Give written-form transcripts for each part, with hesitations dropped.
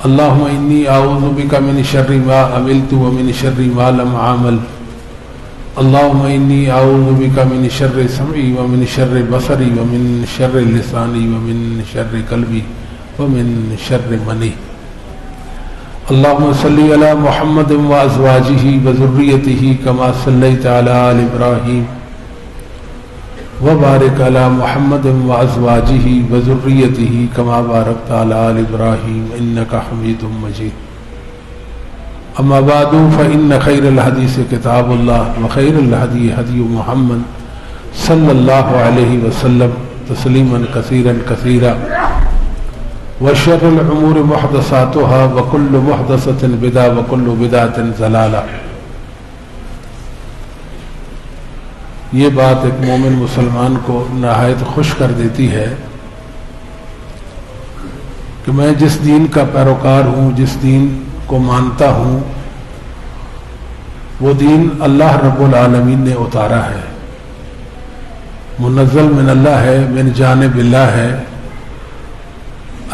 اللهم إني أعوذ بك من شر ما عملت ومن شر ما لم أعمل. اللهم إني أعوذ بك من شر سمعي ومن شر بصري ومن شر لساني ومن شر قلبي ومن شر مني. اللهم صل على محمد وأزواجه وذريته كما صليت على آل إبراهيم وبارك على محمد وأزواجه وذريته كما باركت على آل إبراهيم إنك حميد مجيد. أما بعد فإن خير الحديث كتاب الله وخير الهدي هدي محمد صلى الله عليه وسلم تسليما كثيرا كثيرا وشر الأمور محدثاتها وكل محدثة بدعة وكل بدعة ضلالة. یہ بات ایک مومن مسلمان کو نہایت خوش کر دیتی ہے کہ میں جس دین کا پیروکار ہوں، جس دین کو مانتا ہوں، وہ دین اللہ رب العالمین نے اتارا ہے، منزل من اللہ ہے، من جانب اللہ ہے.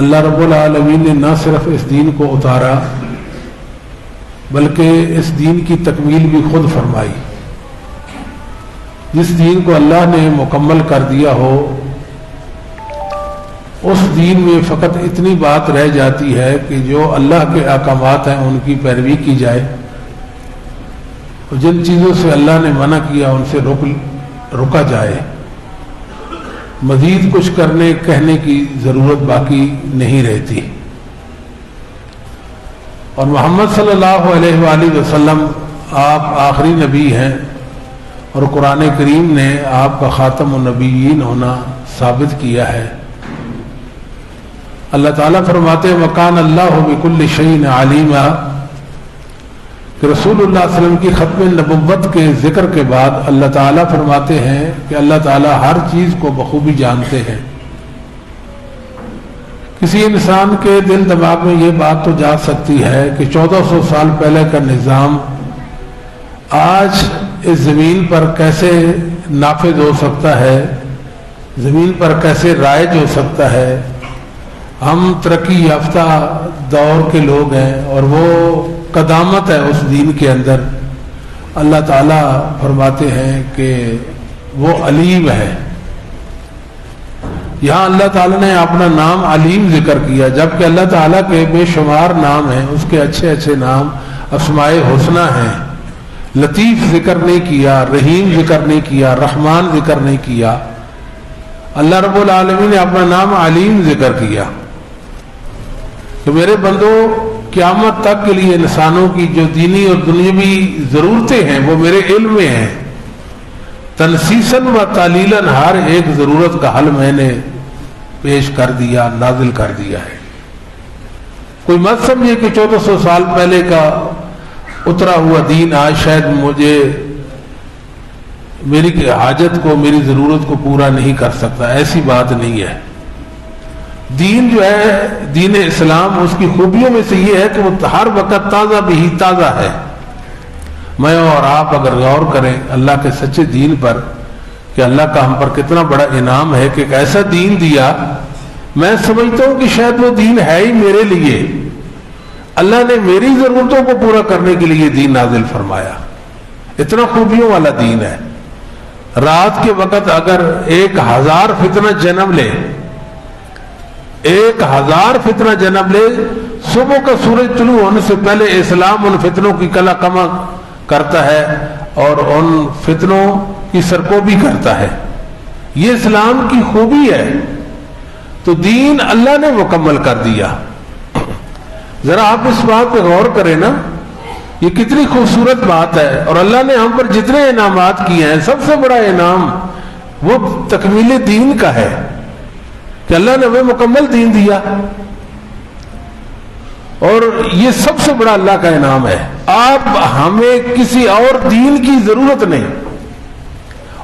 اللہ رب العالمین نے نہ صرف اس دین کو اتارا بلکہ اس دین کی تکمیل بھی خود فرمائی. جس دین کو اللہ نے مکمل کر دیا ہو اس دین میں فقط اتنی بات رہ جاتی ہے کہ جو اللہ کے احکامات ہیں ان کی پیروی کی جائے، اور جن چیزوں سے اللہ نے منع کیا ان سے رکا جائے. مزید کچھ کرنے کہنے کی ضرورت باقی نہیں رہتی. اور محمد صلی اللہ علیہ وآلہ وسلم آپ آخری نبی ہیں اور قرآن کریم نے آپ کا خاتم النبیین ہونا ثابت کیا ہے. اللہ تعالیٰ فرماتے ہیں وَكَانَ اللَّهُ بِكُلِّ شَيْءٍ عَلِيمًا کہ رسول اللہ صلی اللہ علیہ وسلم کی ختم نبوت کے ذکر کے بعد اللہ تعالیٰ فرماتے ہیں کہ اللہ تعالیٰ ہر چیز کو بخوبی جانتے ہیں. کسی انسان کے دل دماغ میں یہ بات تو جا سکتی ہے کہ 1400 سال پہلے کا نظام آج اس زمین پر کیسے نافذ ہو سکتا ہے، زمین پر کیسے رائج ہو سکتا ہے. ہم ترقی یافتہ دور کے لوگ ہیں اور وہ قدامت ہے اس دین کے اندر. اللہ تعالیٰ فرماتے ہیں کہ وہ علیم ہے. یہاں اللہ تعالیٰ نے اپنا نام علیم ذکر کیا جبکہ اللہ تعالیٰ کے بے شمار نام ہیں، اس کے اچھے اچھے نام اسماء حسنہ ہیں. لطیف ذکر نہیں کیا، رحیم ذکر نہیں کیا، رحمان ذکر نہیں کیا. اللہ رب العالمین نے اپنا نام علیم ذکر کیا کہ میرے بندو قیامت تک کے لیے انسانوں کی جو دینی اور دنیاوی ضرورتیں ہیں وہ میرے علم میں ہیں. تنسیساً و تعلیلاً ہر ایک ضرورت کا حل میں نے پیش کر دیا، نازل کر دیا ہے. کوئی مت سمجھے کہ 1400 سال پہلے کا اترا ہوا دین آج شاید مجھے میری حاجت کو، میری ضرورت کو پورا نہیں کر سکتا. ایسی بات نہیں ہے. دین جو ہے دین اسلام، اس کی خوبیوں میں سے یہ ہے کہ وہ ہر وقت تازہ بھی تازہ ہے. میں اور آپ اگر غور کریں اللہ کے سچے دین پر کہ اللہ کا ہم پر کتنا بڑا انعام ہے کہ ایک ایسا دین دیا، میں سمجھتا ہوں کہ شاید وہ دین ہے ہی میرے لیے. اللہ نے میری ضرورتوں کو پورا کرنے کے لیے دین نازل فرمایا. اتنا خوبیوں والا دین ہے. رات کے وقت اگر 1000 فتنہ جنم لے، 1000 فتنہ جنم لے، صبح کا سورج طلوع ہونے سے پہلے اسلام ان فتنوں کی کلا کما کرتا ہے اور ان فتنوں کی سرکوبی کرتا ہے. یہ اسلام کی خوبی ہے. تو دین اللہ نے مکمل کر دیا. ذرا آپ اس بات پہ غور کریں نا، یہ کتنی خوبصورت بات ہے. اور اللہ نے ہم پر جتنے انعامات کیے ہیں سب سے بڑا انعام وہ تکمیل دین کا ہے کہ اللہ نے ہمیں مکمل دین دیا. اور یہ سب سے بڑا اللہ کا انعام ہے. آپ ہمیں کسی اور دین کی ضرورت نہیں،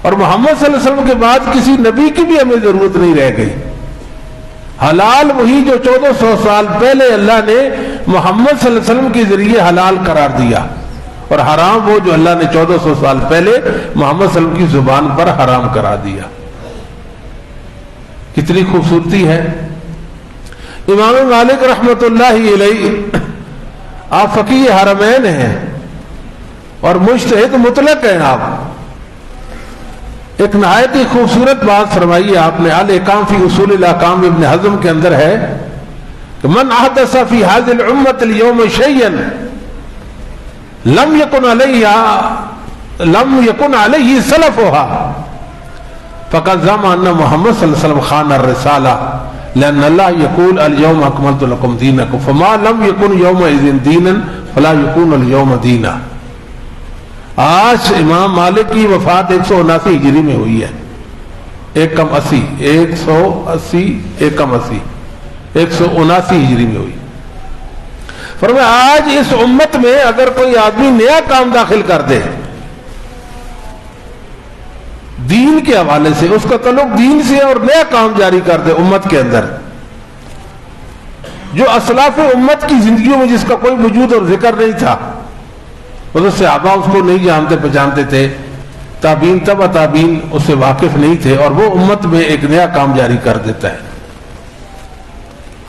اور محمد صلی اللہ علیہ وسلم کے بعد کسی نبی کی بھی ہمیں ضرورت نہیں رہ گئی. حلال وہی جو 1400 سال پہلے اللہ نے محمد صلی اللہ علیہ وسلم کے ذریعے حلال قرار دیا، اور حرام وہ جو اللہ نے 1400 سال پہلے محمد صلی اللہ علیہ وسلم کی زبان پر حرام کرا دیا. کتنی خوبصورتی ہے. امام مالک رحمۃ اللہ علیہ آپ فقیہ حرمین ہیں اور مجتہد مطلق ہیں. آپ ایک نہایت ہی خوبصورت بات فرمائی آپ نے. الاحکام فی اصول الاحکام ابن حزم کے اندر ہے کہ من احدث فی هذه الامه اليوم شيئا لم يكن عليه سلفها فقد زعم ان محمد صلی اللہ علیہ وسلم خان الرسالہ لأن الله يقول اليوم أكملت لكم دينكم فما لم يكن يومئذ دينا فلا يكون اليوم دينا. آج امام مالک کی وفات 179 ہجری میں ہوئی ہے. 179 ہجری میں ہوئی. فرمایا آج اس امت میں اگر کوئی آدمی نیا کام داخل کر دے دین کے حوالے سے, اس کا تعلق دین سے اور نیا کام جاری کر دے امت کے اندر, جو اسلاف امت کی زندگیوں میں جس کا کوئی وجود اور ذکر نہیں تھا, صحابہ اس کو نہیں جانتے پہچانتے تھے, تابعین تبع تابعین اس سے واقف نہیں تھے, اور وہ امت میں ایک نیا کام جاری کر دیتا ہے.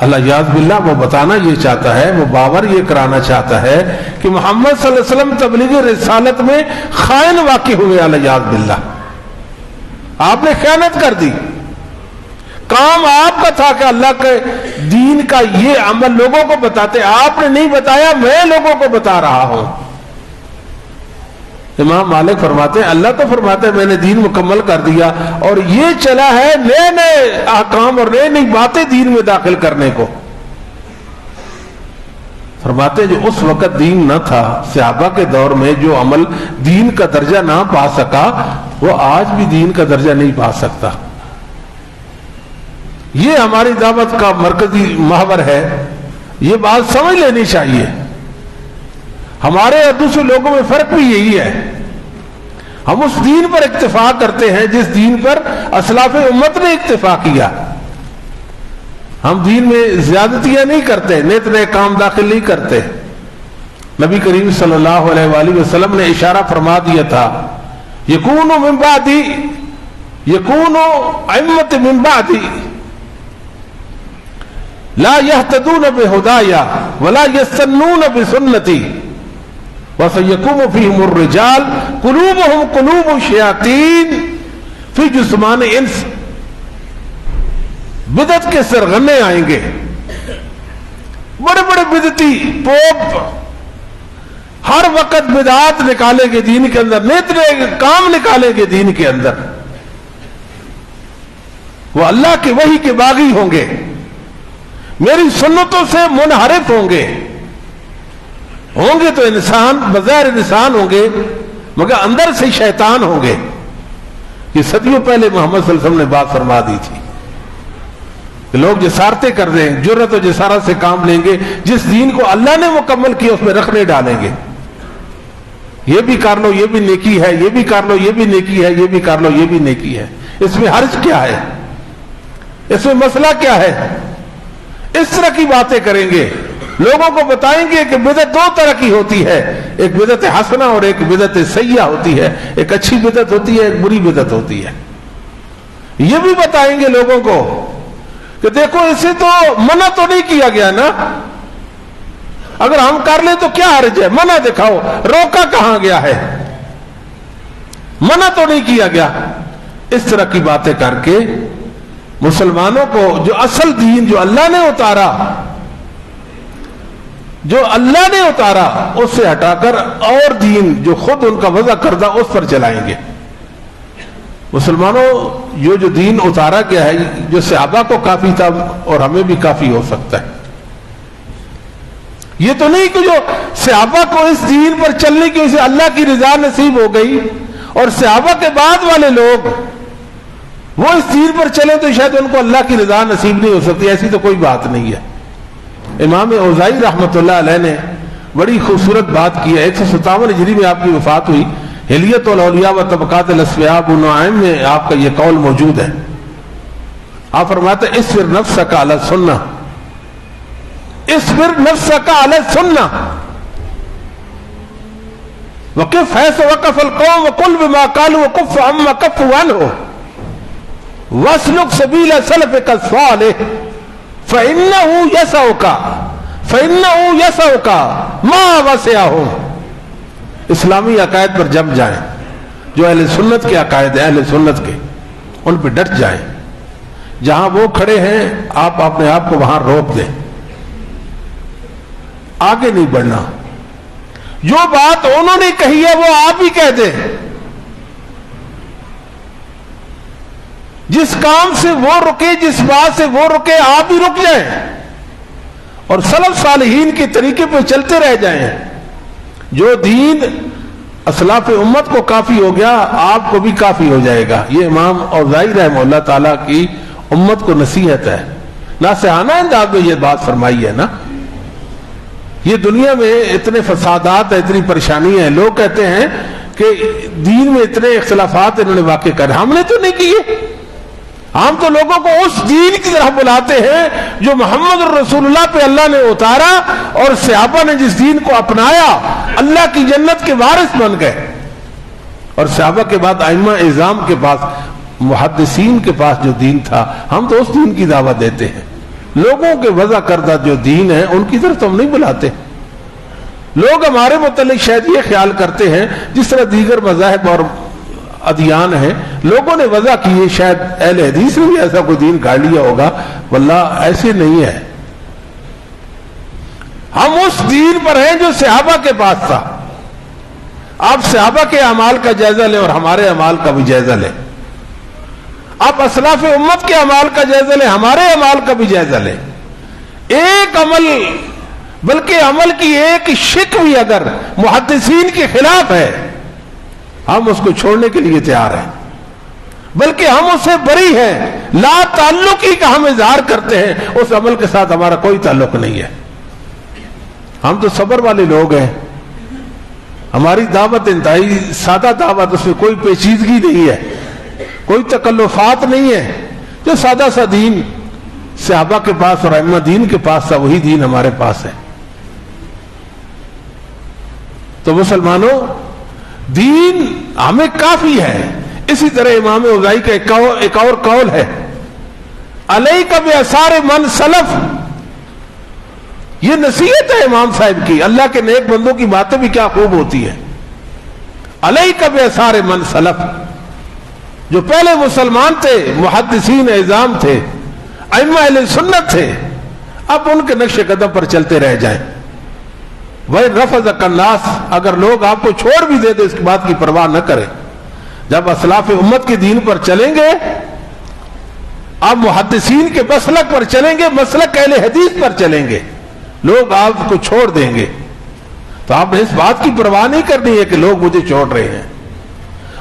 اللہ یاذ باللہ وہ بتانا یہ چاہتا ہے, وہ باور یہ کرانا چاہتا ہے کہ محمد صلی اللہ علیہ وسلم تبلیغ رسالت میں خائن واقع ہوئے. اللہ یاذ باللہ آپ نے خیانت کر دی. کام آپ کا تھا کہ اللہ کے دین کا یہ عمل لوگوں کو بتاتے, آپ نے نہیں بتایا, میں لوگوں کو بتا رہا ہوں. امام مالک فرماتے ہیں اللہ تو فرماتا ہے میں نے دین مکمل کر دیا, اور یہ چلا ہے نئے نئے احکام اور نئی نئی باتیں دین میں داخل کرنے کو. فرماتے جو اس وقت دین نہ تھا, صحابہ کے دور میں جو عمل دین کا درجہ نہ پا سکا وہ آج بھی دین کا درجہ نہیں پا سکتا. یہ ہماری دعوت کا مرکزی محور ہے, یہ بات سمجھ لینی چاہیے. ہمارے اور دوسرے لوگوں میں فرق بھی یہی ہے, ہم اس دین پر اکتفا کرتے ہیں جس دین پر اسلاف امت نے اکتفا کیا. ہم دین میں زیادتیاں نہیں کرتے, نیت نئے کام داخل نہیں کرتے. نبی کریم صلی اللہ علیہ وآلہ وسلم نے اشارہ فرما دیا تھا یکون من بعدی یکون ائمۃ من بعدی لا يهتدون بهدایا ولا يستنون بسنتی وسيقوم فيهم الرجال قلوبهم قلوب الشياطين في جسمان انس. بدعت کے سرغنے آئیں گے, بڑے بڑے بدعتی پوپ ہر وقت بدعات نکالیں گے دین کے اندر, نیت نئے کام نکالیں گے دین کے اندر. وہ اللہ کے وحی کے باغی ہوں گے, میری سنتوں سے منحرف ہوں گے تو انسان بظاہر انسان ہوں گے مگر اندر سے شیطان ہوں گے. یہ صدیوں پہلے محمد صلی اللہ علیہ وسلم نے بات فرما دی تھی کہ لوگ جسارتیں کر دیں, جرت و جسارت سے کام لیں گے, جس دین کو اللہ نے مکمل کیا اس میں رکھنے ڈالیں گے. یہ بھی کر لو یہ بھی نیکی ہے, یہ بھی کر لو یہ بھی نیکی ہے, یہ بھی کر لو یہ بھی نیکی ہے. اس میں حرج کیا ہے, اس میں مسئلہ کیا ہے؟ اس طرح کی باتیں کریں گے, لوگوں کو بتائیں گے کہ بدعت دو طرح کی ہوتی ہے, ایک بدعت حسنہ اور ایک بدعت سیئہ ہوتی ہے. ایک اچھی بدعت ہوتی ہے, ایک بری بدعت ہوتی ہے. یہ بھی بتائیں گے لوگوں کو کہ دیکھو اسے تو منع تو نہیں کیا گیا نا, اگر ہم کر لیں تو کیا حرج ہے, منع دکھاؤ, روکا کہاں گیا ہے, منع تو نہیں کیا گیا. اس طرح کی باتیں کر کے مسلمانوں کو جو اصل دین جو اللہ نے اتارا اس سے ہٹا کر اور دین جو خود ان کا وضع کردہ اس پر چلائیں گے. مسلمانوں یہ جو دین اتارا گیا ہے جو صحابہ کو کافی تھا اور ہمیں بھی کافی ہو سکتا ہے. یہ تو نہیں کہ جو صحابہ کو اس دین پر چلنے کی وجہ سے اللہ کی رضا نصیب ہو گئی اور صحابہ کے بعد والے لوگ وہ اس دین پر چلے تو شاید ان کو اللہ کی رضا نصیب نہیں ہو سکتی. ایسی تو کوئی بات نہیں ہے. امام اوزاعی رحمۃ اللہ علیہ نے بڑی خوبصورت بات کی ہے. 157 ہجری میں آپ کی وفات ہوئی. حلیت الاولیاء و طبقات الاصفیاء ابو نعیم میں آپ کا یہ قول موجود ہے. آپ فرماتے ہیں اصبر نفسک علی السنہ, اصبر نفسک علی السنہ وقف حیث وقف القوم وقل بما قالوا وکف عما کفوا عنہ واسلک سبیل سلفک الصالح فَإِنَّهُ يَسَعُكَ فَإِنَّهُ يَسَعُكَ مَا وَسِعَهُمْ. اسلامی عقائد پر جم جائیں، جو اہل سنت کے عقائد ہیں، اہل سنت کے، ان پہ ڈٹ جائیں. جہاں وہ کھڑے ہیں آپ اپنے آپ کو وہاں روک دیں، آگے نہیں بڑھنا. جو بات انہوں نے کہی ہے وہ آپ ہی کہہ دیں. جس کام سے وہ رکے، جس بات سے وہ رکے، آپ ہی رک جائیں اور سلف صالحین کے طریقے پہ چلتے رہ جائیں. جو دین اسلاف امت کو کافی ہو گیا آپ کو بھی کافی ہو جائے گا. یہ امام اوزاعی رحمہ اللہ تعالیٰ کی امت کو نصیحت ہے. ناصحانہ انداز میں یہ بات فرمائی ہے نا. یہ دنیا میں اتنے فسادات ہیں، اتنی پریشانی ہے، لوگ کہتے ہیں کہ دین میں اتنے اختلافات انہوں نے واقع کرے. ہم نے تو نہیں کیے. ہم تو لوگوں کو اس دین کی طرف بلاتے ہیں جو محمد رسول اللہ پہ اللہ نے اتارا اور صحابہ نے جس دین کو اپنایا اللہ کی جنت کے وارث بن گئے. اور صحابہ کے بعد ائمہ اعظام کے پاس، محدثین کے پاس جو دین تھا، ہم تو اس دین کی دعوت دیتے ہیں. لوگوں کے وضع کردہ جو دین ہے ان کی طرف تو ہم نہیں بلاتے. لوگ ہمارے متعلق شاید یہ خیال کرتے ہیں جس طرح دیگر مذاہب اور ادیان ہیں، لوگوں نے وضع کی ہے، شاید اہل حدیث نے بھی ایسا کوئی دین گاڑ لیا ہوگا. واللہ ایسے نہیں ہے. ہم اس دین پر ہیں جو صحابہ کے پاس تھا. آپ صحابہ کے اعمال کا جائزہ لیں اور ہمارے اعمال کا بھی جائزہ لیں. آپ اسلاف امت کے اعمال کا جائزہ لیں، ہمارے اعمال کا بھی جائزہ لیں. ایک عمل، بلکہ عمل کی ایک شک بھی اگر محدثین کے خلاف ہے ہم اس کو چھوڑنے کے لیے تیار ہیں، بلکہ ہم اس سے بری ہیں. لا تعلقی کا ہم اظہار کرتے ہیں، اس عمل کے ساتھ ہمارا کوئی تعلق نہیں ہے. ہم تو صبر والے لوگ ہیں. ہماری دعوت انتہائی سادہ دعوت، اس میں کوئی پیچیدگی نہیں ہے، کوئی تکلفات نہیں ہے. جو سادہ سا دین صحابہ کے پاس اور ائمہ دین کے پاس تھا وہی دین ہمارے پاس ہے. تو مسلمانوں، دین ہمیں کافی ہے. اسی طرح امام اوزاعی کا ایک اور قول ہے، علیک بآثار من سلف. یہ نصیحت ہے امام صاحب کی. اللہ کے نیک بندوں کی باتیں بھی کیا خوب ہوتی ہیں. علیک بآثار من سلف، جو پہلے مسلمان تھے، محدثین اعظام تھے، ائمہ اہل سنت تھے، اب ان کے نقش قدم پر چلتے رہ جائیں. وَإِن رَفَضَكَ النَّاسُ، اگر لوگ آپ کو چھوڑ بھی دے تو اس کی بات کی پرواہ نہ کریں. جب اسلاف امت کے دین پر چلیں گے، آپ محدثین کے مسلک پر چلیں گے، مسلک اہل حدیث پر چلیں گے، لوگ آپ کو چھوڑ دیں گے تو آپ نے اس بات کی پرواہ نہیں کرنی ہے کہ لوگ مجھے چھوڑ رہے ہیں.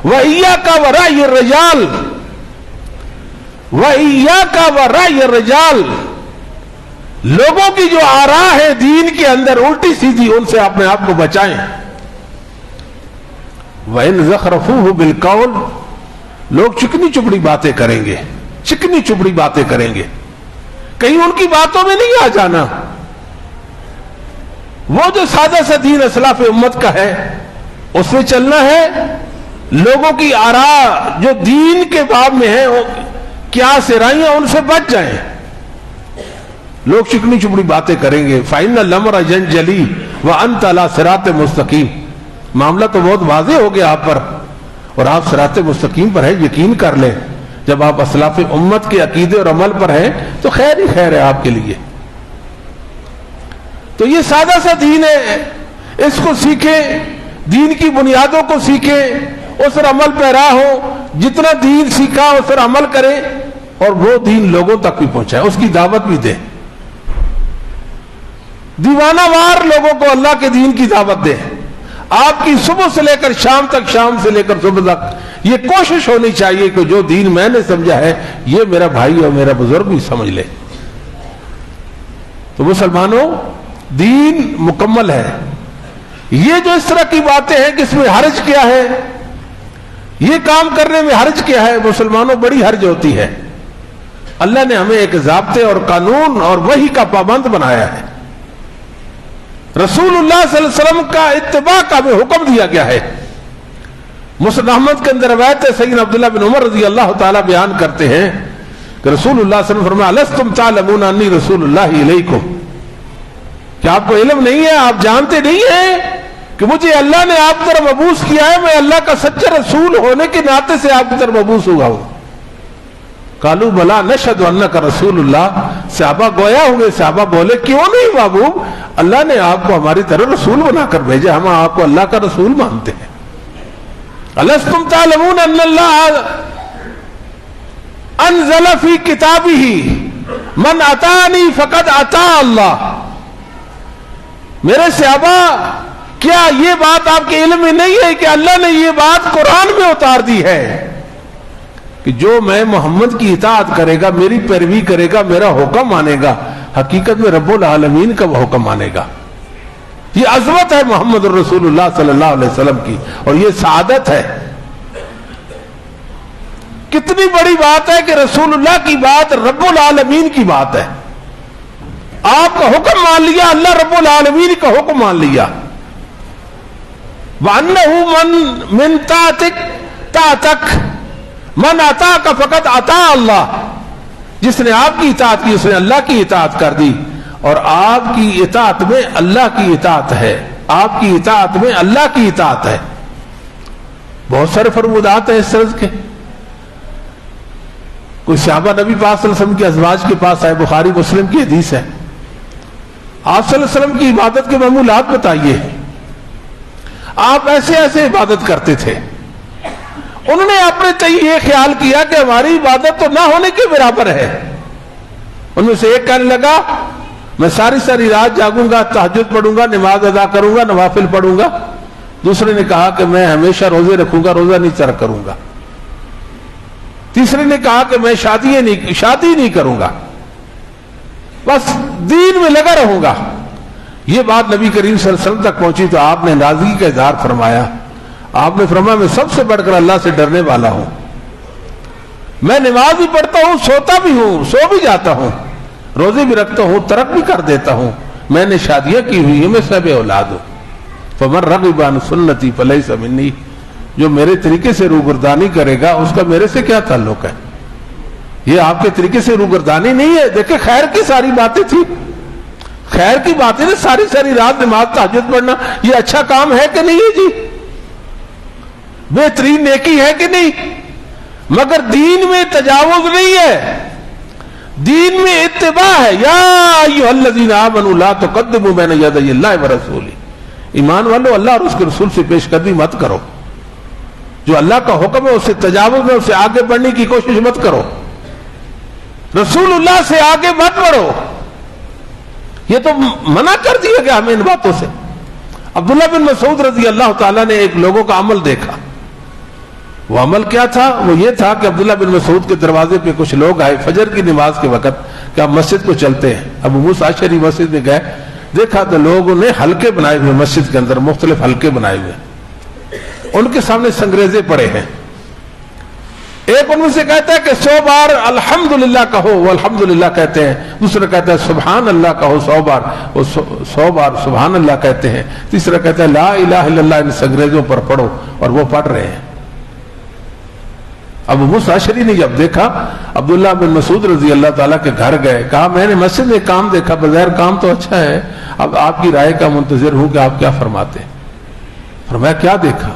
وَإِيَّاكَ وَرَأْيَ الرِّجَالِ، وَإِيَّاكَ وَرَأْيَ الرِّجَالِ، لوگوں کی جو آراء ہے دین کے اندر الٹی سیدھی، ان سے اپنے آپ کو بچائیں. وَإِن زَخْرَفُوهُ بِالْقَوْلِ، لوگ چکنی چپڑی باتیں کریں گے، چکنی چپڑی باتیں کریں گے، کہیں ان کی باتوں میں نہیں آ جانا. وہ جو سادہ سا دین اسلاف امت کا ہے اس میں چلنا ہے. لوگوں کی آراء جو دین کے باب میں ہیں، کیا سرائیاں، ان سے بچ جائیں. لوگ چکنی چپڑی باتیں کریں گے. فَإِنَّ الْأَمْرَ يَنْجَلِي وَأَنْتَ عَلَى صِرَاطٍ مُسْتَقِيمٍ، معاملہ تو بہت واضح ہو گیا آپ پر اور آپ صراط مستقیم پر ہیں. یقین کر لیں جب آپ اسلاف امت کے عقیدے اور عمل پر ہیں تو خیر ہی خیر ہے آپ کے لیے. تو یہ سادہ سا دین ہے، اس کو سیکھیں، دین کی بنیادوں کو سیکھیں، اس پر عمل پیرا ہو. جتنا دین سیکھا اس پر عمل کریں اور وہ دین لوگوں تک بھی پہنچائے، اس کی دعوت بھی دیں. دیوانہ وار لوگوں کو اللہ کے دین کی دعوت دیں. آپ کی صبح سے لے کر شام تک، شام سے لے کر صبح تک یہ کوشش ہونی چاہیے کہ جو دین میں نے سمجھا ہے یہ میرا بھائی اور میرا بزرگ بھی سمجھ لے. تو مسلمانوں، دین مکمل ہے. یہ جو اس طرح کی باتیں ہیں کہ اس میں حرج کیا ہے، یہ کام کرنے میں حرج کیا ہے، مسلمانوں بڑی حرج ہوتی ہے. اللہ نے ہمیں ایک ضابطے اور قانون اور وحی کا پابند بنایا ہے. رسول اللہ صلی اللہ علیہ وسلم کا اتباع کا ہمیں حکم دیا گیا ہے. مسند احمد کے اندر روایت ہے، سیدنا عبداللہ بن عمر رضی اللہ تعالیٰ بیان کرتے ہیں کہ رسول اللہ صلی اللہ علیہ وسلم فرمایا الستم تعلمون انی رسول اللہ الیکم، کیا آپ کو علم نہیں ہے، آپ جانتے نہیں ہیں کہ مجھے اللہ نے آپ کی طرف مبعوث کیا ہے، میں اللہ کا سچا رسول ہونے کے ناطے سے آپ کی طرف مبعوث ہوا ہوں۔ قالوا بلا نشہد انک رسول اللہ، صحابہ گویا ہوئے، صحابہ بولے کیوں نہیں محبوب، اللہ نے آپ کو ہماری طرف رسول بنا کر بھیجا، ہم آپ کو اللہ کا رسول مانتے ہیں۔ الستم تعلمون ان اللہ انزل فی کتابہ من اطاعنی فقد اطاع اللہ، میرے صحابہ کیا یہ بات آپ کے علم میں نہیں ہے کہ اللہ نے یہ بات قرآن میں اتار دی ہے کہ جو میں محمد کی اطاعت کرے گا، میری پیروی کرے گا، میرا حکم مانے گا، حقیقت میں رب العالمین کا وہ حکم مانے گا۔ یہ عظمت ہے محمد الرسول اللہ صلی اللہ علیہ وسلم کی، اور یہ سعادت ہے۔ کتنی بڑی بات ہے کہ رسول اللہ کی بات رب العالمین کی بات ہے، آپ کا حکم مان لیا، اللہ رب العالمین کا حکم مان لیا۔ وَأَنَّهُ مَن طَاعَتِكَ من اطاعک فقط اطاع اللہ، جس نے آپ کی اطاعت کی اس نے اللہ کی اطاعت کر دی، اور آپ کی اطاعت میں اللہ کی اطاعت ہے، آپ کی اطاعت میں اللہ کی اطاعت ہے۔ بہت سارے فرمودات ہیں اس طرح کے۔ کوئی صحابہ نبی پاک صلی اللہ علیہ وسلم کے ازواج کے پاس آئے، بخاری مسلم کی حدیث ہے، آپ صلی اللہ علیہ وسلم کی عبادت کے معمولات بتائیے، آپ ایسے ایسے عبادت کرتے تھے۔ انہوں نے اپنے تئیں یہ خیال کیا کہ ہماری عبادت تو نہ ہونے کے برابر ہے۔ ان میں سے ایک کہنے لگا میں ساری ساری رات جاگوں گا، تہجد پڑھوں گا، نماز ادا کروں گا، نوافل پڑھوں گا۔ دوسرے نے کہا کہ میں ہمیشہ روزے رکھوں گا، روزہ نہیں ترک کروں گا۔ تیسرے نے کہا کہ میں شادی نہیں کروں گا، بس دین میں لگا رہوں گا۔ یہ بات نبی کریم صلی اللہ علیہ وسلم تک پہنچی تو آپ نے نازکی کا اظہار فرمایا۔ آپ نے فرمایا میں سب سے بڑھ کر اللہ سے ڈرنے والا ہوں، میں نماز بھی پڑھتا ہوں، سوتا بھی ہوں، سو بھی جاتا ہوں، روزے بھی رکھتا ہوں، ترک بھی کر دیتا ہوں، میں نے شادیاں کی ہوئی ہیں، میں سب اولاد ہوں۔ فمن رغب عن سنتی فلیس منی، جو میرے طریقے سے روگردانی کرے گا اس کا میرے سے کیا تعلق ہے؟ یہ آپ کے طریقے سے روگردانی نہیں ہے۔ دیکھیں خیر کی ساری باتیں تھی، خیر کی باتیں نے ساری ساری رات نماز تہجد پڑھنا، یہ اچھا کام ہے کہ نہیں ہے جی؟ بہترین نیکی ہے کہ نہیں؟ مگر دین میں تجاوز نہیں ہے، دین میں اتباع ہے۔ یا ایھا الذین آمنوا لا تقدموا بین یدی اللہ ورسولہ، ایمان والو اللہ اور اس کے رسول سے پیش قدمی مت کرو، جو اللہ کا حکم ہے اس سے تجاوز میں، اس سے آگے بڑھنے کی کوشش مت کرو، رسول اللہ سے آگے مت بڑھو۔ یہ تو منع کر دیا گیا ہمیں ان باتوں سے۔ عبداللہ بن مسعود رضی اللہ تعالیٰ نے ایک لوگوں کا عمل دیکھا۔ وہ عمل کیا تھا؟ وہ یہ تھا کہ عبداللہ بن مسعود کے دروازے پہ کچھ لوگ آئے فجر کی نماز کے وقت کہ آپ مسجد کو چلتے ہیں۔ ابو موسیٰ اشعری مسجد میں گئے، دیکھا تو لوگوں نے حلقے بنائے ہوئے مسجد کے اندر، مختلف حلقے بنائے ہوئے، ان کے سامنے سنگریزے پڑے ہیں۔ ایک ان میں سے کہتا ہے کہ 100 بار الحمدللہ کہو، وہ الحمدللہ کہتے ہیں۔ دوسرا کہتا ہے سبحان اللہ کہو 100 بار، وہ 100 بار سبحان اللہ کہتے ہیں۔ تیسرا کہتا ہے لا الہ الا اللہ ان سنگریزوں پر پڑھو، اور وہ پڑھ رہے ہیں۔ ابو موسیٰ اشعری نے جب دیکھا، عبداللہ بن مسعود رضی اللہ تعالیٰ کے گھر گئے، کہا میں نے مسجد میں کام دیکھا، بظاہر کام تو اچھا ہے، اب آپ کی رائے کا منتظر ہوں کہ آپ کیا فرماتے ہیں۔ فرمایا کیا دیکھا؟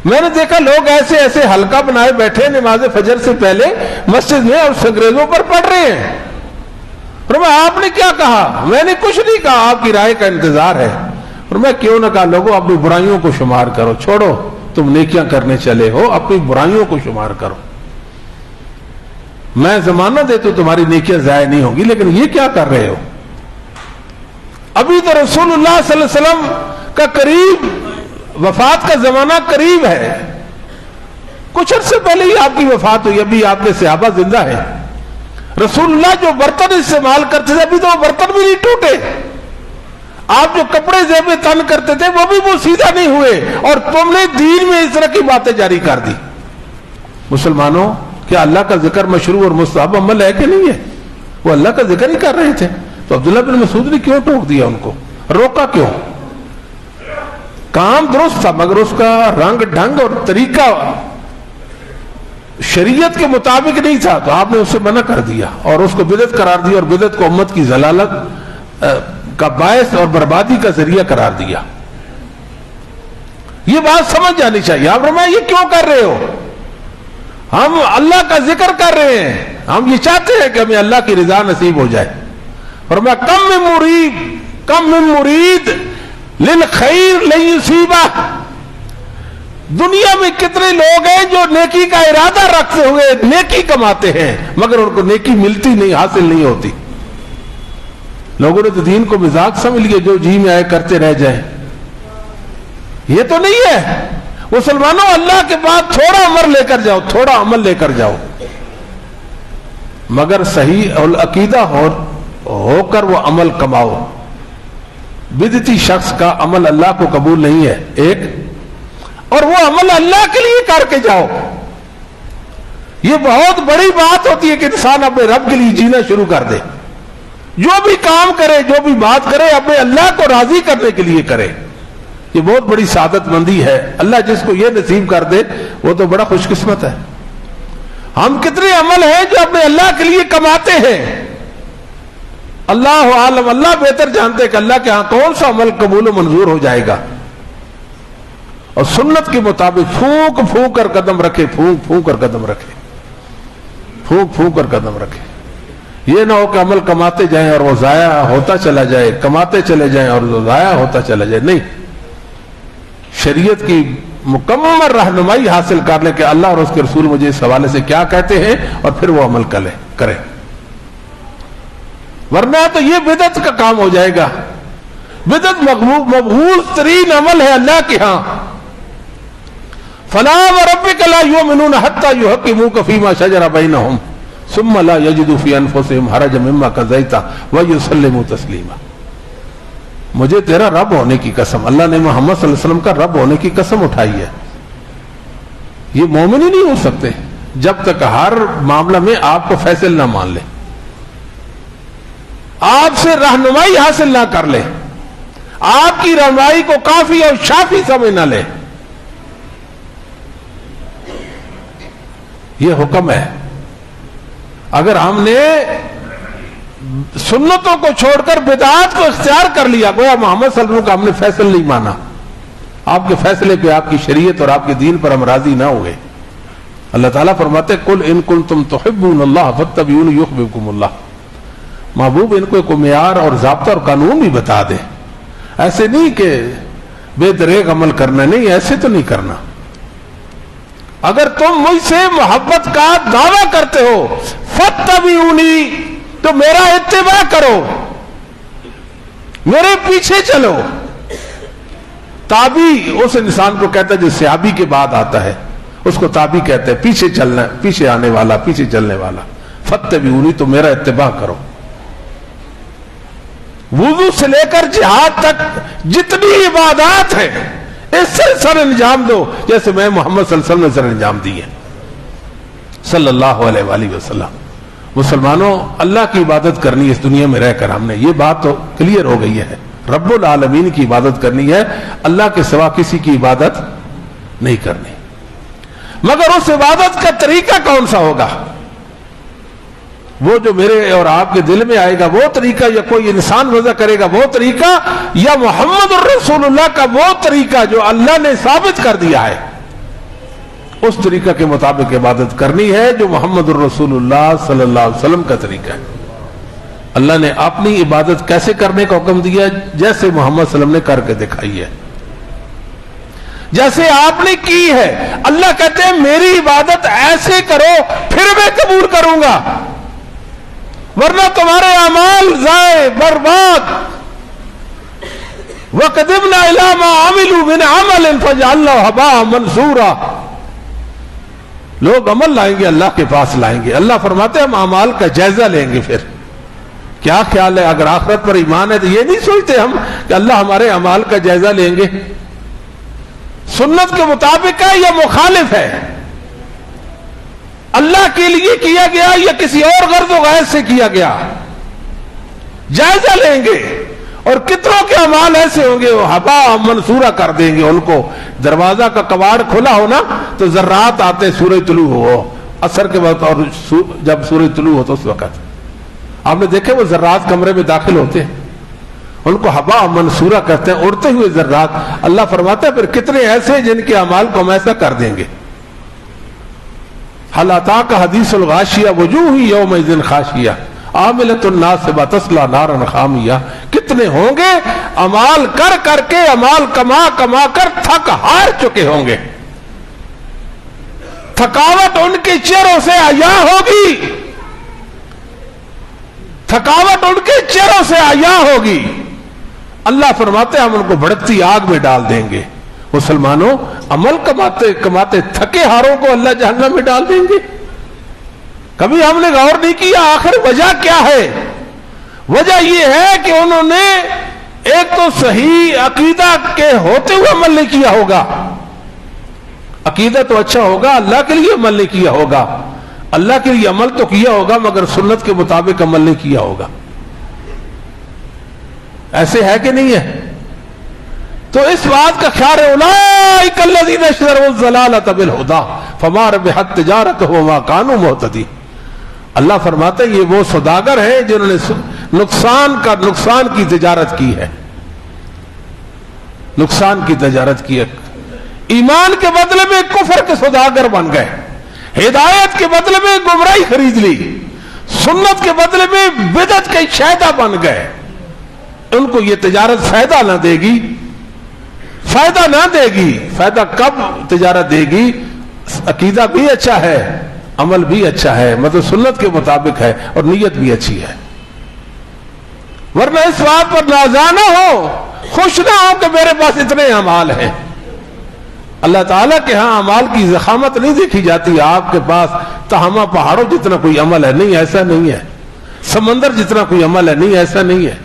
میں نے دیکھا لوگ ایسے ایسے حلقہ بنائے بیٹھے نماز فجر سے پہلے مسجد میں اور سنگریزوں پر پڑھ رہے ہیں۔ فرمایا آپ نے کیا کہا؟ میں نے کچھ نہیں کہا، آپ کی رائے کا انتظار ہے۔ فرمایا کیوں نہ کہا؟ لوگوں اپنی برائیوں کو شمار کرو، چھوڑو تم نیکیاں کرنے چلے ہو، اپنی برائیوں کو شمار کرو، میں زمانہ دیتا ہوں تمہاری نیکیاں ضائع نہیں ہوں گی، لیکن یہ کیا کر رہے ہو؟ ابھی تو رسول اللہ صلی اللہ علیہ وسلم کا قریب وفات کا زمانہ قریب ہے، کچھ عرصے پہلے ہی آپ کی وفات ہوئی، ابھی آپ کے صحابہ زندہ ہیں۔ رسول اللہ جو برتن استعمال کرتے تھے ابھی تو وہ برتن بھی نہیں ٹوٹے، آپ جو کپڑے زیب تن کرتے تھے وہ بھی وہ سیدھا نہیں ہوئے، اور تم نے دین میں اس طرح کی باتیں جاری کر دی۔ مسلمانوں، کیا اللہ کا ذکر مشروع اور مستحب عمل ہے کہ نہیں ہے؟ وہ اللہ کا ذکر ہی کر رہے تھے، تو عبداللہ بن مسعود نے کیوں ٹوک دیا ان کو؟ روکا کیوں؟ کام درست تھا، مگر اس کا رنگ ڈھنگ اور طریقہ شریعت کے مطابق نہیں تھا تو آپ نے اسے منع کر دیا اور اس کو بدعت قرار دیا اور بدعت کو امت کی ضلالت کا باعث اور بربادی کا ذریعہ قرار دیا. یہ بات سمجھ جانی چاہیے. آپ فرمایا یہ کیوں کر رہے ہو؟ ہم اللہ کا ذکر کر رہے ہیں, ہم یہ چاہتے ہیں کہ ہمیں اللہ کی رضا نصیب ہو جائے. فرمایا کم من مرید للخیر لن یصیبہ. دنیا میں کتنے لوگ ہیں جو نیکی کا ارادہ رکھتے ہوئے نیکی کماتے ہیں مگر ان کو نیکی ملتی نہیں, حاصل نہیں ہوتی. لوگوں نے تو دین کو مذاق سمجھ لیے, جو جی میں آئے کرتے رہ جائیں. یہ تو نہیں ہے. مسلمانوں, اللہ کے بعد تھوڑا عمل لے کر جاؤ, تھوڑا عمل لے کر جاؤ, مگر صحیح العقیدہ ہو کر وہ عمل کماؤ. بدعتی شخص کا عمل اللہ کو قبول نہیں ہے ایک, اور وہ عمل اللہ کے لیے کر کے جاؤ. یہ بہت بڑی بات ہوتی ہے کہ انسان اپنے رب کے لیے جینا شروع کر دے. جو بھی کام کرے, جو بھی بات کرے, اپنے اللہ کو راضی کرنے کے لیے کرے. یہ بہت بڑی سعادت مندی ہے. اللہ جس کو یہ نصیب کر دے وہ تو بڑا خوش قسمت ہے. ہم کتنے عمل ہیں جو اپنے اللہ کے لیے کماتے ہیں. اللہ عالم, اللہ بہتر جانتے کہ اللہ کے ہاں کون سا عمل قبول و منظور ہو جائے گا. اور سنت کے مطابق پھونک پھونک کر قدم رکھے, پھونک پھونک کر قدم رکھے, پھونک پھونک کر قدم رکھے. یہ نہ ہو کہ عمل کماتے جائیں اور وہ ضائع ہوتا چلا جائے, کماتے چلے جائیں اور وہ ضائع ہوتا چلا جائے. نہیں, شریعت کی مکمل رہنمائی حاصل کر لیں کہ اللہ اور اس کے رسول مجھے اس حوالے سے کیا کہتے ہیں اور پھر وہ عمل کریں. ورنہ تو یہ بدعت کا کام ہو جائے گا. بدعت مبغوض ترین عمل ہے اللہ کے ہاں. فلا وربک لا یؤمنون حتی یحکموک فیما شجر بینہم ثم لا یجدوا فی انفسہم حرجا مما قضیت ویسلموا تسلیما. مجھے تیرا رب ہونے کی قسم, اللہ نے محمد صلی اللہ علیہ وسلم کا رب ہونے کی قسم اٹھائی ہے. یہ مومن ہی نہیں ہو سکتے جب تک ہر معاملہ میں آپ کو فیصل نہ مان لے, آپ سے رہنمائی حاصل نہ کر لے, آپ کی رہنمائی کو کافی اور شافی سمجھ نہ لے. یہ حکم ہے. اگر ہم نے سنتوں کو چھوڑ کر بدعات کو اختیار کر لیا, گویا محمد صلی اللہ علیہ وسلم کا ہم نے فیصل نہیں مانا. آپ کے فیصلے پہ, آپ کی شریعت اور آپ کے دین پر ہم راضی نہ ہوئے. اللہ تعالیٰ فرماتے قل ان کنتم تحبون اللہ فاتبعونی یحببکم اللہ. محبوب ان کو ایک معیار اور ضابطہ اور قانون بھی بتا دے. ایسے نہیں کہ بے دریغ عمل کرنا, نہیں, ایسے تو نہیں کرنا. اگر تم مجھ سے محبت کا دعویٰ کرتے ہو فاتبعونی, تو میرا اتباع کرو, میرے پیچھے چلو. تابی اس انسان کو کہتا ہے جو صحابی کے بعد آتا ہے, اس کو تابی کہتے ہیں, پیچھے چلنا, پیچھے آنے والا, پیچھے چلنے والا. فاتبعونی, تو میرا اتباع کرو. وضو سے لے کر جہاد تک جتنی عبادات ہیں اس سے سر انجام دو جیسے میں محمد صلی اللہ علیہ وسلم نے سر انجام دی ہے صلی اللہ علیہ وآلہ وسلم. مسلمانوں, اللہ کی عبادت کرنی ہے اس دنیا میں رہ کر. ہم نے یہ بات تو کلیئر ہو گئی ہے, رب العالمین کی عبادت کرنی ہے, اللہ کے سوا کسی کی عبادت نہیں کرنی. مگر اس عبادت کا طریقہ کون سا ہوگا؟ وہ جو میرے اور آپ کے دل میں آئے گا وہ طریقہ, یا کوئی انسان وضع کرے گا وہ طریقہ, یا محمد الرسول اللہ کا وہ طریقہ جو اللہ نے ثابت کر دیا ہے, اس طریقہ کے مطابق عبادت کرنی ہے جو محمد الرسول اللہ صلی اللہ علیہ وسلم کا طریقہ ہے. اللہ نے اپنی عبادت کیسے کرنے کا حکم دیا؟ جیسے محمد صلی اللہ علیہ وسلم نے کر کے دکھائی ہے, جیسے آپ نے کی ہے. اللہ کہتے ہیں میری عبادت ایسے کرو پھر میں قبول کروں گا, ورنہ تمہارے اعمال ضائع برباد. وَقَدِمْنَا إِلَىٰ مَا عَمِلُوا مِنْ عَمَلٍ فَجَعَلْنَاهُ هَبَاءً مَنْثُورًا. لوگ عمل لائیں گے, اللہ کے پاس لائیں گے. اللہ فرماتے ہیں ہم اعمال کا جائزہ لیں گے. پھر کیا خیال ہے, اگر آخرت پر ایمان ہے تو یہ نہیں سوچتے ہم کہ اللہ ہمارے اعمال کا جائزہ لیں گے. سنت کے مطابق ہے یا مخالف ہے؟ اللہ کے لیے کیا گیا یا کسی اور غرض و غرض سے کیا گیا؟ جائزہ لیں گے. اور کتنوں کے اعمال ایسے ہوں گے وہ ہبا منصورہ کر دیں گے ان کو. دروازہ کا کواڑ کھلا ہو نا تو ذرات آتے, سورج طلوع ہو, عصر کے وقت اور جب سورج طلوع ہوتا اس وقت آپ نے دیکھے وہ ذرات کمرے میں داخل ہوتے ہیں, ان کو حبا منصورہ کہتے ہیں, اڑتے ہوئے ذرات. اللہ فرماتا ہے پھر کتنے ایسے جن کے اعمال کو ہم ایسا کر دیں گے. حل اتاک حدیث الغاشیہ وجوہ یومئذ خاشیہ عاملۃ ناصبہ تصلی نارا حامیہ. کتنے ہوں گے اعمال کر کر کے, اعمال کما کما کر تھک ہار چکے ہوں گے, تھکاوٹ ان کے چہروں سے عیاں ہوگی, تھکاوٹ ان کے چہروں سے عیاں ہوگی. اللہ فرماتے ہیں ہم ان کو بھڑکتی آگ میں ڈال دیں گے. مسلمانوں, عمل کماتے کماتے تھکے ہاروں کو اللہ جہنم میں ڈال دیں گے. کبھی ہم نے غور نہیں کیا آخر وجہ کیا ہے. وجہ یہ ہے کہ انہوں نے ایک تو صحیح عقیدہ کے ہوتے ہوئے عمل نہیں کیا ہوگا. عقیدہ تو اچھا ہوگا, اللہ کے لیے عمل نہیں کیا ہوگا, اللہ کے لیے عمل تو کیا ہوگا مگر سنت کے مطابق عمل نہیں کیا ہوگا. ایسے ہے کہ نہیں ہے؟ تو اس بات کا خیال ہے اولئک الذین اشتروا الضلالۃ بالہدی فما ربحت تجارتهم وما كانوا مہتدین. اللہ فرماتا ہے یہ وہ سوداگر ہیں جنہوں نے نقصان کی تجارت کی ہے, نقصان کی تجارت کی ہے. ایمان کے بدلے میں کفر کے سوداگر بن گئے, ہدایت کے بدلے میں گمراہی خرید لی, سنت کے بدلے میں بدعت کے شیدا بن گئے. ان کو یہ تجارت فائدہ نہ دے گی, فائدہ نہ دے گی. فائدہ کب تجارت دے گی؟ عقیدہ بھی اچھا ہے, عمل بھی اچھا ہے, مطلب سنت کے مطابق ہے, اور نیت بھی اچھی ہے. ورنہ اس بات پر نازاں نہ ہو, خوش نہ ہو کہ میرے پاس اتنے اعمال ہیں. اللہ تعالیٰ کے ہاں اعمال کی ضخامت نہیں دیکھی جاتی. آپ کے پاس تہامہ پہاڑوں جتنا کوئی عمل ہے, نہیں, ایسا نہیں ہے. سمندر جتنا کوئی عمل ہے, نہیں, ایسا نہیں ہے.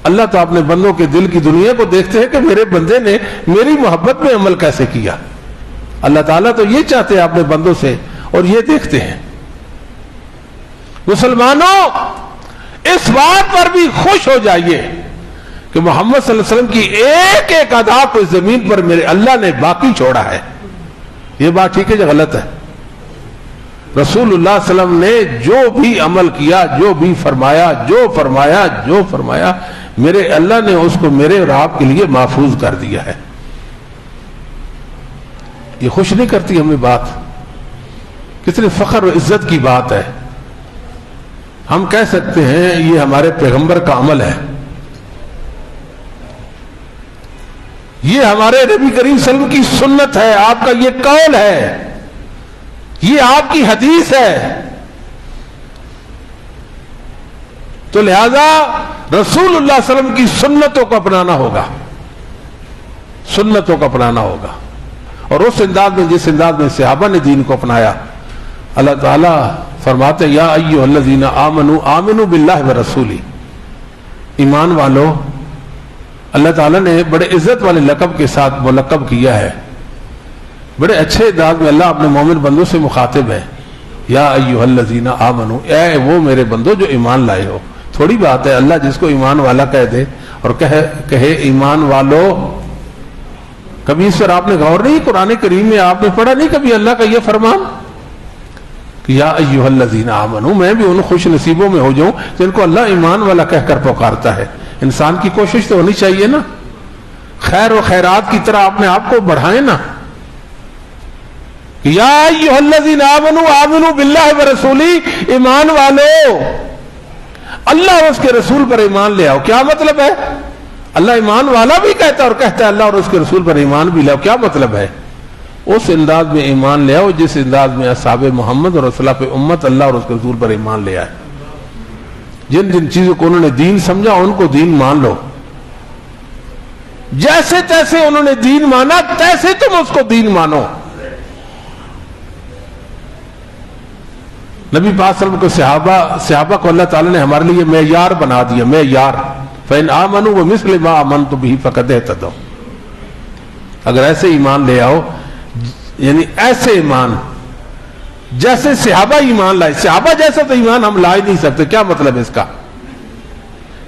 اللہ تو اپنے بندوں کے دل کی دنیا کو دیکھتے ہیں کہ میرے بندے نے میری محبت میں عمل کیسے کیا. اللہ تعالیٰ تو یہ چاہتے ہیں اپنے بندوں سے, اور یہ دیکھتے ہیں. مسلمانوں, اس بات پر بھی خوش ہو جائیے کہ محمد صلی اللہ علیہ وسلم کی ایک ایک ادا کو اس زمین پر میرے اللہ نے باقی چھوڑا ہے. یہ بات ٹھیک ہے یا غلط ہے؟ رسول اللہ صلی اللہ علیہ وسلم نے جو بھی عمل کیا, جو بھی فرمایا, جو فرمایا میرے اللہ نے اس کو میرے اور آپ کے لیے محفوظ کر دیا ہے. یہ خوش نہیں کرتی ہمیں بات؟ کتنے فخر و عزت کی بات ہے. ہم کہہ سکتے ہیں یہ ہمارے پیغمبر کا عمل ہے, یہ ہمارے نبی کریم صلی اللہ علیہ وسلم کی سنت ہے, آپ کا یہ قول ہے, یہ آپ کی حدیث ہے. تو لہذا رسول اللہ صلی اللہ علیہ وسلم کی سنتوں کو اپنانا ہوگا, سنتوں کو اپنانا ہوگا. اور اس انداز میں جس انداز میں صحابہ نے دین کو اپنایا. اللہ تعالیٰ فرماتے یا ایھا الذین آمنوا آمنوا باللہ ورسولہ, ایمان والو. اللہ تعالیٰ نے بڑے عزت والے لقب کے ساتھ ملقب کیا ہے, بڑے اچھے انداز میں اللہ اپنے مومن بندوں سے مخاطب ہے. یا ایھا الذین آمنوا, اے وہ میرے بندو جو ایمان لائے ہو. تھوڑی بات ہے اللہ جس کو ایمان والا کہہ دے اور کہے ایمان والو. کبھی اس پر آپ نے غور نہیں؟ قرآن کریم میں آپ نے پڑھا نہیں کبھی اللہ کا یہ فرمان کہ یا ایھا الذین آمنوا, میں بھی ان خوش نصیبوں میں ہو جاؤں جن کو اللہ ایمان والا کہہ کر پکارتا ہے. انسان کی کوشش تو ہونی چاہیے نا, خیر و خیرات کی طرح اپنے آپ کو بڑھائیں نا. یا ایھا الذین آمنوا آمنوا باللہ ورسولہ, ایمان والو اللہ اور اس کے رسول پر ایمان لے آؤ. کیا مطلب ہے؟ اللہ ایمان والا بھی کہتا ہے اور کہتا ہے اللہ اور اس کے رسول پر ایمان بھی لے آؤ. کیا مطلب ہے؟ اس انداز میں ایمان لے آؤ جس انداز میں اصحاب محمد اور اسلاف امت اللہ اور اس کے رسول پر ایمان لے آئے. جن جن چیزوں کو انہوں نے دین سمجھا ان کو دین مان لو. جیسے تیسے انہوں نے دین مانا تیسے تم اس کو دین مانو. نبی پاک صلی اللہ علیہ وسلم کو صحابہ کو اللہ تعالیٰ نے ہمارے لیے معیار بنا دیا, معیار. فَإِنْ آمَنُوا وَمِثْلِ مَا آمَنْتُ بِهِ فَقَدْ اهْتَدَوْا. اگر ایسے ایمان لے آؤ, یعنی ایسے ایمان جیسے صحابہ ایمان لائے. صحابہ جیسا تو ایمان ہم لا ہی نہیں سکتے. کیا مطلب ہے اس کا؟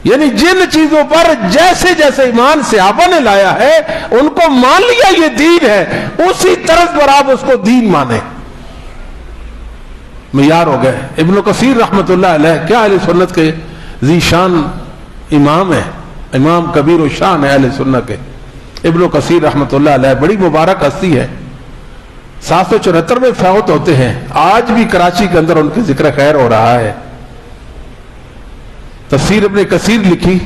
یعنی جن چیزوں پر جیسے جیسے ایمان صحابہ نے لایا ہے ان کو مان لیا یہ دین ہے, اسی طرز پر آپ اس کو دین مانیں. معیار ہو گئے. ابن کثیر رحمۃ اللہ علیہ کیا اہل سنت کے ذی شان امام ہے, امام کبیر و شان ہے اہل سنت کے. ابن کثیر رحمۃ اللہ علیہ بڑی مبارک ہستی ہے, 774 میں فوت ہوتے ہیں. آج بھی کراچی کے اندر ان کے ذکر خیر ہو رہا ہے. تفسیر ابن کثیر لکھی,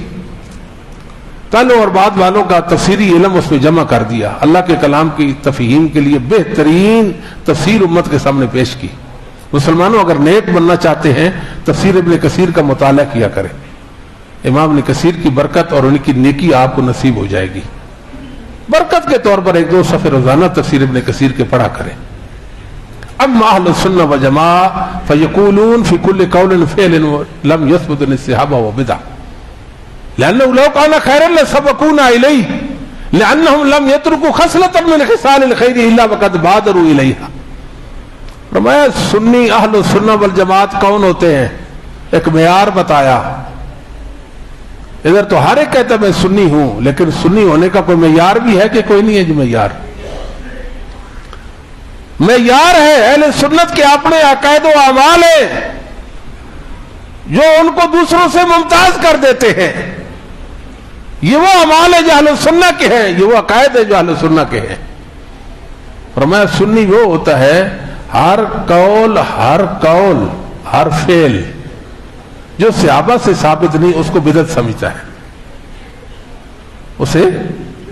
پہلو اور بعد والوں کا تفسیری علم اس میں جمع کر دیا, اللہ کے کلام کی تفہیم کے لیے بہترین تفسیر امت کے سامنے پیش کی. مسلمانوں اگر نیک بننا چاہتے ہیں تفسیر ابن کثیر کا مطالعہ کیا کریں. امام ابن کثیر کی برکت اور ان کی نیکی آپ کو نصیب ہو جائے گی. برکت کے طور پر 1-2 صفحے روزانہ تفسیر ابن کثیر کے پڑھا کریں. اما اہل السنہ والجماعہ فیقولون فی کل قول فعل لم یثبت عن الصحابہ وبدع لأنه لو كان خيرا لسبقونا إليه لأنهم لم يتركوا خصلة من خصال الخير إلا وقد بادروا إليها. فرمایا سنی اہل السنہ والجماعت کون ہوتے ہیں, ایک معیار بتایا. ادھر تو ہر ایک کہتا ہے میں سنی ہوں, لیکن سنی ہونے کا کوئی معیار بھی ہے کہ کوئی نہیں ہے؟ جو معیار ہے اہل سنت کے اپنے عقائد و اعمال ہیں جو ان کو دوسروں سے ممتاز کر دیتے ہیں. یہ وہ اعمال ہے جو اہل سنت کے ہیں, یہ وہ عقائد ہے جو اہل سنت کے ہیں. فرمایا سنی وہ ہوتا ہے ہر قول ہر فعل جو صحابہ سے ثابت نہیں اس کو بدعت سمجھتا ہے, اسے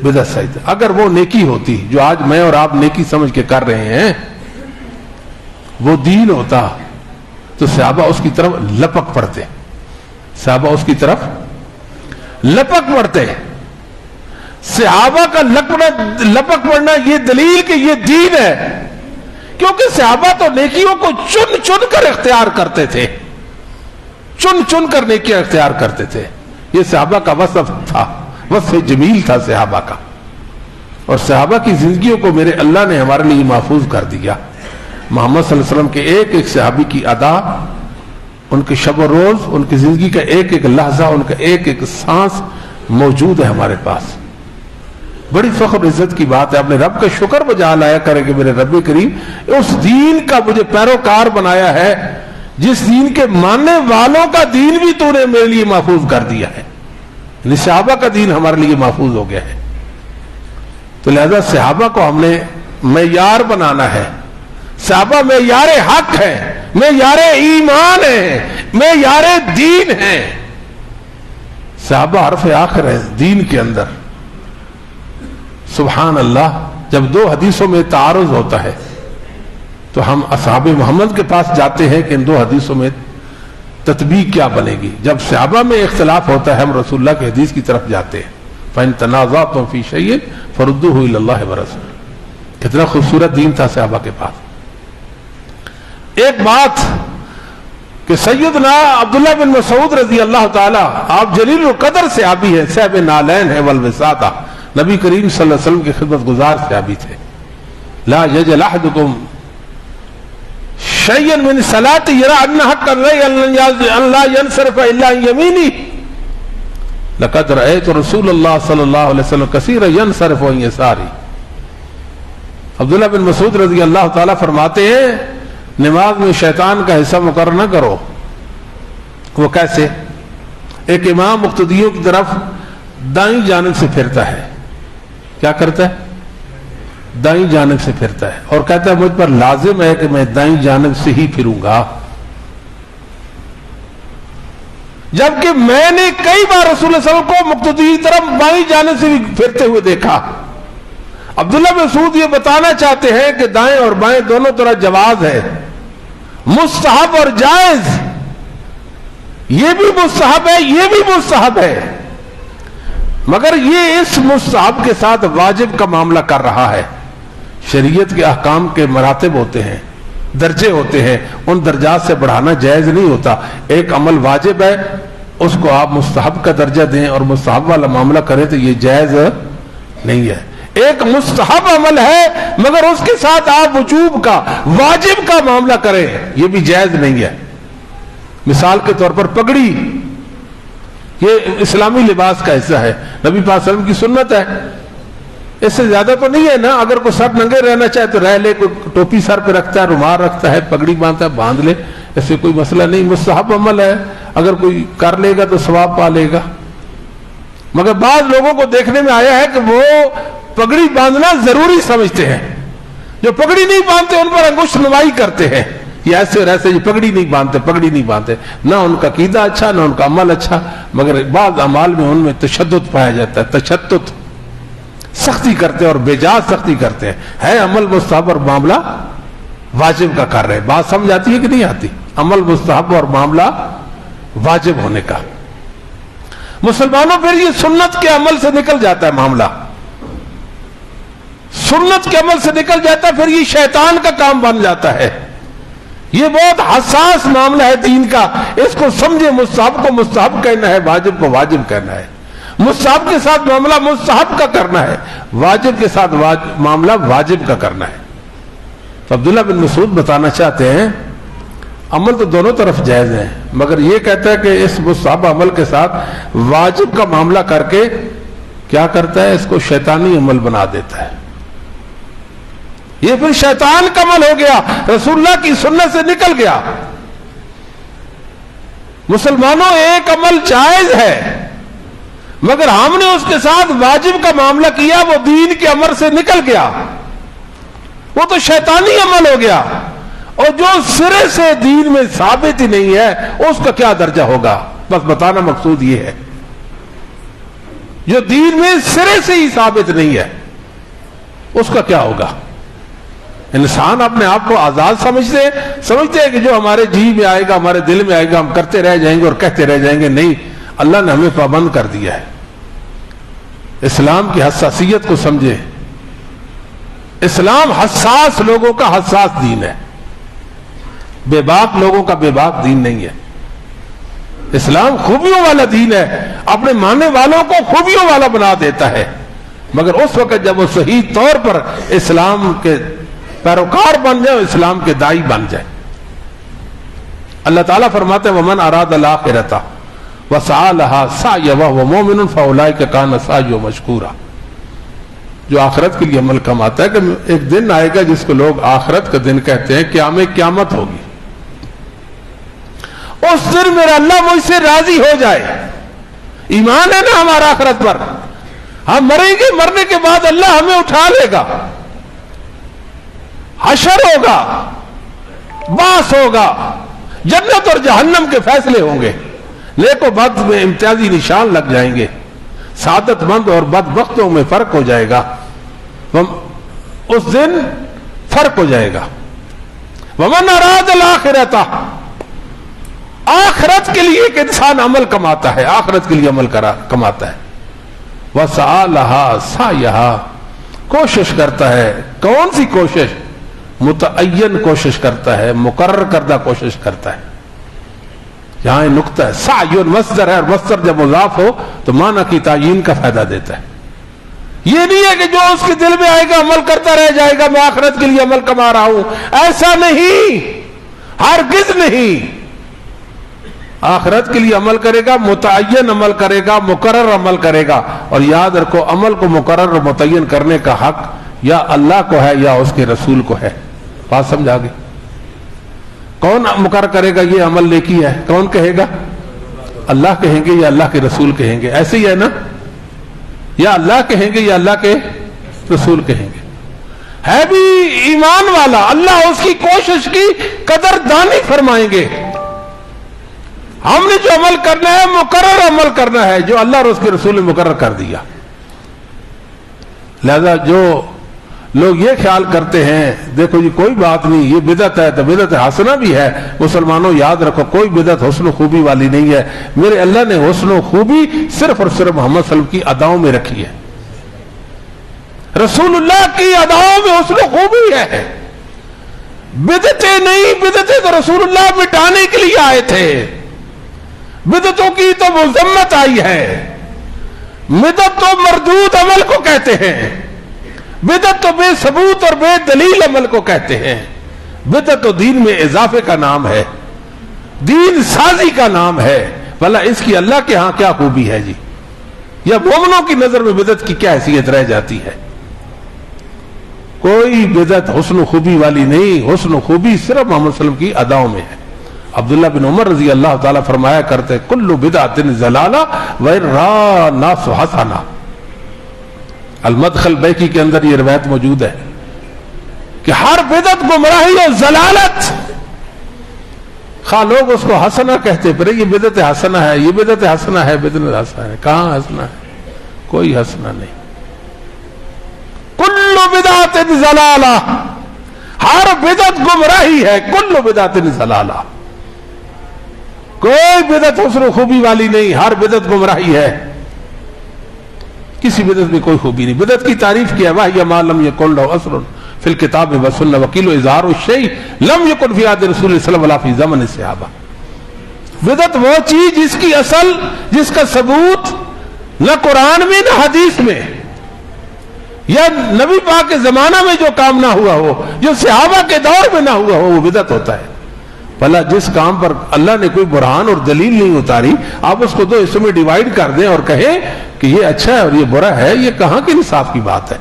بدعت سمجھتا ہے. اگر وہ نیکی ہوتی جو آج میں اور آپ نیکی سمجھ کے کر رہے ہیں, وہ دین ہوتا تو صحابہ اس کی طرف لپک پڑتے. صحابہ اس کی طرف لپک پڑتے. صحابہ کا لپک پڑنا یہ دلیل کہ یہ دین ہے, کیونکہ صحابہ تو نیکیوں کو چن چن کر اختیار کرتے تھے, چن چن کر نیکیاں اختیار کرتے تھے. یہ صحابہ کا وصف تھا, وصف جمیل تھا صحابہ کا. اور صحابہ کی زندگیوں کو میرے اللہ نے ہمارے لیے محفوظ کر دیا. محمد صلی اللہ علیہ وسلم کے ایک ایک صحابی کی ادا, ان کے شب و روز, ان کی زندگی کا ایک ایک لحظہ, ان کا ایک ایک سانس موجود ہے ہمارے پاس. بڑی فخر عزت کی بات ہے. اپنے رب کا شکر بجا لایا کرے کہ میرے رب کریم اس دین کا مجھے پیروکار بنایا ہے جس دین کے ماننے والوں کا دین بھی تو نے میرے لیے محفوظ کر دیا ہے. صحابہ کا دین ہمارے لیے محفوظ ہو گیا ہے. تو لہذا صحابہ کو ہم نے معیار بنانا ہے. صحابہ معیار حق ہے, معیار ایمان ہے, معیار دین ہے. صحابہ حرف آخر ہے دین کے اندر. سبحان اللہ. جب 2 حدیثوں میں تعارض ہوتا ہے تو ہم اصحاب محمد کے پاس جاتے ہیں کہ ان 2 حدیثوں میں تطبیق کیا بنے گی. جب صحابہ میں اختلاف ہوتا ہے ہم رسول اللہ کے حدیث کی طرف جاتے ہیں. فَإِن تَنَازَعْتُمْ فِي شَيْءٍ فَرُدُّوهُ إِلَى اللَّهِ وَرَسُولِهِ. کتنا خوبصورت دین تھا صحابہ کے پاس. ایک بات کہ سیدنا عبداللہ بن مسعود رضی اللہ تعالی, آپ جلیل القدر صحابی ہیں, صاحب نالین ہے والوساطہ, نبی کریم صلی اللہ علیہ وسلم کے خدمت گزار صحابی تھے. لا يجل احدكم شيئا من صلاة يرى ان حق الله ان لا ينصرف الا عن يمينه لقد رأيت رسول الله صلی اللہ علیہ وسلم كثيرا ينصرف عن يساره. عبداللہ بن مسعود رضی اللہ تعالی فرماتے ہیں نماز میں شیطان کا حصہ مقرر نہ کرو. وہ کیسے؟ ایک امام مقتدیوں کی طرف دائیں جانب سے پھرتا ہے. کیا کرتا ہے؟ دائیں جانب سے پھرتا ہے اور کہتا ہے مجھ پر لازم ہے کہ میں دائیں جانب سے ہی پھروں گا, جبکہ میں نے کئی بار رسول اللہ صلی اللہ علیہ وسلم کو مقتدی کی طرف بائیں جانب سے بھی پھرتے ہوئے دیکھا. عبداللہ بن مسعود یہ بتانا چاہتے ہیں کہ دائیں اور بائیں دونوں طرح جواز ہے, مستحب اور جائز. یہ بھی مستحب ہے, یہ بھی مستحب ہے, مگر یہ اس مستحب کے ساتھ واجب کا معاملہ کر رہا ہے. شریعت کے احکام کے مراتب ہوتے ہیں, درجے ہوتے ہیں, ان درجات سے بڑھانا جائز نہیں ہوتا. ایک عمل واجب ہے اس کو آپ مستحب کا درجہ دیں اور مستحب والا معاملہ کریں تو یہ جائز نہیں ہے. ایک مستحب عمل ہے مگر اس کے ساتھ آپ وجوب کا, واجب کا معاملہ کریں, یہ بھی جائز نہیں ہے. مثال کے طور پر پگڑی, یہ اسلامی لباس کا حصہ ہے, نبی پاک صلی اللہ علیہ وسلم کی سنت ہے. اس سے زیادہ تو نہیں ہے نا. اگر کوئی سر ننگے رہنا چاہے تو رہ لے, کوئی ٹوپی سر پہ رکھتا ہے, رومال رکھتا ہے, پگڑی باندھتا ہے, باندھ لے, اس سے کوئی مسئلہ نہیں. مستحب عمل ہے, اگر کوئی کر لے گا تو ثواب پا لے گا. مگر بعض لوگوں کو دیکھنے میں آیا ہے کہ وہ پگڑی باندھنا ضروری سمجھتے ہیں. جو پگڑی نہیں باندھتے ان پر انگشت نمائی کرتے ہیں, یہ ایسے اور ایسے, یہ پگڑی نہیں باندھتے, پگڑی نہیں باندھتے. نہ ان کا عقیدہ اچھا, نہ ان کا عمل اچھا, مگر بعض اعمال میں ان میں تشدد پایا جاتا ہے. تشدد, سختی کرتے ہیں اور بے جا سختی کرتے ہیں. ہے عمل مستحب اور معاملہ واجب کا کر رہے. بات سمجھ آتی ہے کہ نہیں آتی؟ عمل مستحب اور معاملہ واجب ہونے کا. مسلمانوں پھر یہ سنت کے عمل سے نکل جاتا ہے معاملہ, سنت کے عمل سے نکل جاتا ہے, پھر یہ شیطان کا کام بن جاتا ہے. یہ بہت حساس معاملہ ہے دین کا. اس کو سمجھے, مستحب کو مستحب کہنا ہے, واجب کو واجب کہنا ہے. مستحب کے ساتھ معاملہ مستحب کا کرنا ہے, واجب کے ساتھ معاملہ واجب کا کرنا ہے. تو عبداللہ بن مسعود بتانا چاہتے ہیں عمل تو دونوں طرف جائز ہے, مگر یہ کہتا ہے کہ اس مستحب عمل کے ساتھ واجب کا معاملہ کر کے کیا کرتا ہے, اس کو شیطانی عمل بنا دیتا ہے. یہ پھر شیطان کا عمل ہو گیا, رسول اللہ کی سنت سے نکل گیا. مسلمانوں ایک عمل جائز ہے, مگر ہم نے اس کے ساتھ واجب کا معاملہ کیا, وہ دین کے امر سے نکل گیا, وہ تو شیطانی عمل ہو گیا. اور جو سرے سے دین میں ثابت ہی نہیں ہے اس کا کیا درجہ ہوگا؟ بس بتانا مقصود یہ ہے. جو دین میں سرے سے ہی ثابت نہیں ہے اس کا کیا ہوگا؟ انسان اپنے آپ کو آزاد سمجھتے ہیں کہ جو ہمارے جی میں آئے گا, ہمارے دل میں آئے گا, ہم کرتے رہ جائیں گے اور کہتے رہ جائیں گے. نہیں, اللہ نے ہمیں پابند کر دیا ہے. اسلام کی حساسیت کو سمجھے. اسلام حساس لوگوں کا حساس دین ہے, بے باک لوگوں کا بے باک دین نہیں ہے. اسلام خوبیوں والا دین ہے, اپنے ماننے والوں کو خوبیوں والا بنا دیتا ہے, مگر اس وقت جب وہ صحیح طور پر اسلام کے پیروکار بن جائے, اسلام کے دائی بن جائے. اللہ تعالیٰ فرماتے ہیں وَمَنْ أَرَادَ الْآخِرَةَ وَسَعَى لَهَا سَعْيَهُ وَهُوَ مُؤْمِنٌ فَأُولَٰئِكَ كَانَ سَعْيُهُمْ مَشْكُورًا. جو آخرت کے لیے عمل کماتا ہے کہ ایک دن آئے گا جس کو لوگ آخرت کا دن کہتے ہیں, قیامت ہوگی. اس دن میرا اللہ مجھ سے راضی ہو جائے. ایمان ہے نا ہمارا آخرت پر, ہم مریں گے, مرنے کے بعد اللہ ہمیں اٹھا لے گا, حشر ہوگا, باس ہوگا, جنت اور جہنم کے فیصلے ہوں گے, نیک و بد میں امتیازی نشان لگ جائیں گے, سعادت مند اور بدبختوں میں فرق ہو جائے گا. اس دن فرق ہو جائے گا. وَمَنْ أَرَادَ الْآخِرَةَ, آخرت کے لیے ایک انسان عمل کماتا ہے, آخرت کے لیے عمل کماتا ہے. وَسَعَى لَهَا سَعْيَهَا, کوشش کرتا ہے. کون سی کوشش؟ متعین کوشش کرتا ہے, مقرر کردہ کوشش کرتا ہے. یہاں یہ نقطہ ہے. سعی مصدر ہے, اور مصدر جب مضاف ہو تو معنی کی تعیین کا فائدہ دیتا ہے. یہ نہیں ہے کہ جو اس کے دل میں آئے گا عمل کرتا رہ جائے گا, میں آخرت کے لیے عمل کما رہا ہوں. ایسا نہیں, ہرگز نہیں. آخرت کے لیے عمل کرے گا, متعین عمل کرے گا, مقرر عمل کرے گا. اور یاد رکھو, عمل کو مقرر اور متعین کرنے کا حق یا اللہ کو ہے یا اس کے رسول کو ہے. بات سمجھا گئی؟ کون مقرر کرے گا یہ عمل نیکی ہے؟ کون کہے گا؟ اللہ کہیں گے یا اللہ کے رسول کہیں گے؟ ایسے ہی ہے نا, یا اللہ کہیں گے یا اللہ کے رسول کہیں گے. ہے بھی ایمان والا, اللہ اس کی کوشش کی قدردانی فرمائیں گے. ہم نے جو عمل کرنا ہے مقرر عمل کرنا ہے, جو اللہ اور اس کے رسول نے مقرر کر دیا. لہذا جو لوگ یہ خیال کرتے ہیں دیکھو جی کوئی بات نہیں, یہ بدعت ہے, تو بدعت حسنہ بھی ہے. مسلمانوں یاد رکھو, کوئی بدعت حسن و خوبی والی نہیں ہے. میرے اللہ نے حسن و خوبی صرف اور صرف محمد صلی اللہ علیہ وسلم کی اداؤں میں رکھی ہے. رسول اللہ کی اداؤں میں حسن و خوبی ہے, بدعتیں نہیں. بدعتیں تو رسول اللہ مٹانے کے لیے آئے تھے. بدعتوں کی تو مذمت آئی ہے. بدعت تو مردود عمل کو کہتے ہیں, بدعت تو بے ثبوت اور بے دلیل عمل کو کہتے ہیں. بدعت تو دین میں اضافے کا نام ہے, دین سازی کا نام ہے. بھلا اس کی اللہ کے ہاں کیا خوبی ہے جی؟ یا مومنوں کی نظر میں بدعت کی کیا حیثیت رہ جاتی ہے؟ کوئی بدعت حسن و خوبی والی نہیں، حسن و خوبی صرف محمد صلی اللہ علیہ وسلم کی اداؤں میں ہے۔ عبداللہ بن عمر رضی اللہ تعالیٰ فرمایا کرتے کل بدعت ضلالہ وَإِرَّا النَّاسُ حَسَنَةٌ۔ المدخل بیکی کے اندر یہ روایت موجود ہے کہ ہر بدعت گمراہی اور ضلالت، خواہ لوگ اس کو حسنہ کہتے پھر یہ بدعت حسنہ ہے، یہ بدعت حسنہ ہے، بدعت حسنہ ہے، کہاں حسنہ ہے؟ کوئی حسنہ نہیں۔ کل بدعت ضلالہ، ہر بدعت گمراہی ہے، کل بدعت ضلالہ، کوئی بدعت حسن و خوبی والی نہیں، ہر بدعت گمراہی ہے، کسی بدعت میں کوئی خوبی نہیں۔ بدعت کی تعریف کیا وَهِيَ مَا لَمْ يَكُنْ لَهُ أَصْلٌ فِي الْكِتَابِ وَالسُّنَّةِ وَقِيلُ إِظْهَارُ الشَّيْءِ لَمْ يَكُنْ فِي عَهْدِ رَسُولِ صلی اللہ علیہ وسلم وَلَا فِي زَمَنِ الصحابہ۔ بدعت وہ چیز جس کی اصل، جس کا ثبوت نہ قرآن میں نہ حدیث میں، یا نبی پاک کے زمانہ میں جو کام نہ ہوا ہو، جو صحابہ کے دور میں نہ ہوا ہو، وہ بدعت ہوتا ہے۔ بھلا جس کام پر اللہ نے کوئی برہان اور دلیل نہیں اتاری، آپ اس کو دو حصوں میں ڈیوائیڈ کر دیں اور کہیں کہ یہ اچھا ہے اور یہ برا ہے، یہ کہاں کی انصاف کی بات ہے؟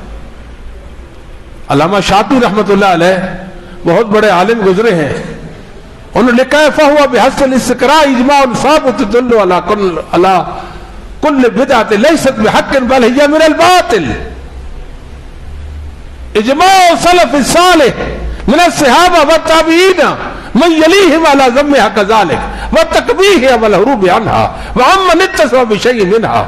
علامہ شاطبی رحمۃ اللہ علیہ بہت بڑے عالم گزرے ہیں، انہوں نے لکھا ہے فَهُوَ بِحَسَّ الْإِسْتِقْرَاءِ إِجْمَاعٌ ثَابِتٌ يَدُلُّ عَلَى كُلِّ بِدْعَةٍ لَيْسَتْ بِحَقٍّ بَلْ هِيَ مِنَ الْبَاطِلِ۔ اجماع سلف الصالح من الصحابہ والتابعین من یلیہم علی ذمها كذلك وتقبیحها والهروب عنها وعمن اتصف بشیء منها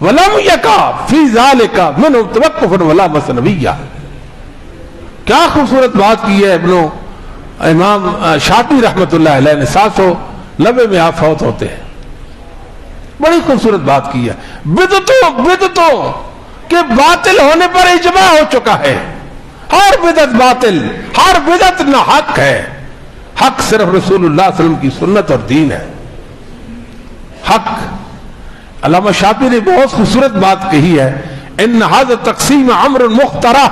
ولم یقع فی ذلك منه توقف ولا مثنویہ۔ کیا خوبصورت بات کی ہے امام شاطبی رحمۃ اللہ علیہ نے، 790 میں آپ فوت ہوتے ہیں، بڑی خوبصورت بات کی ہے۔ بدعتوں کہ باطل ہونے پر اجماع ہو چکا ہے، ہر بدعت باطل، ہر بدعت نہ حق ہے، حق صرف رسول اللہ صلی اللہ علیہ وسلم کی سنت اور دین ہے، حق۔ علامہ شاطبی نے بہت خوبصورت بات کہی ہے، ان ھذا التقسیم امر مخترع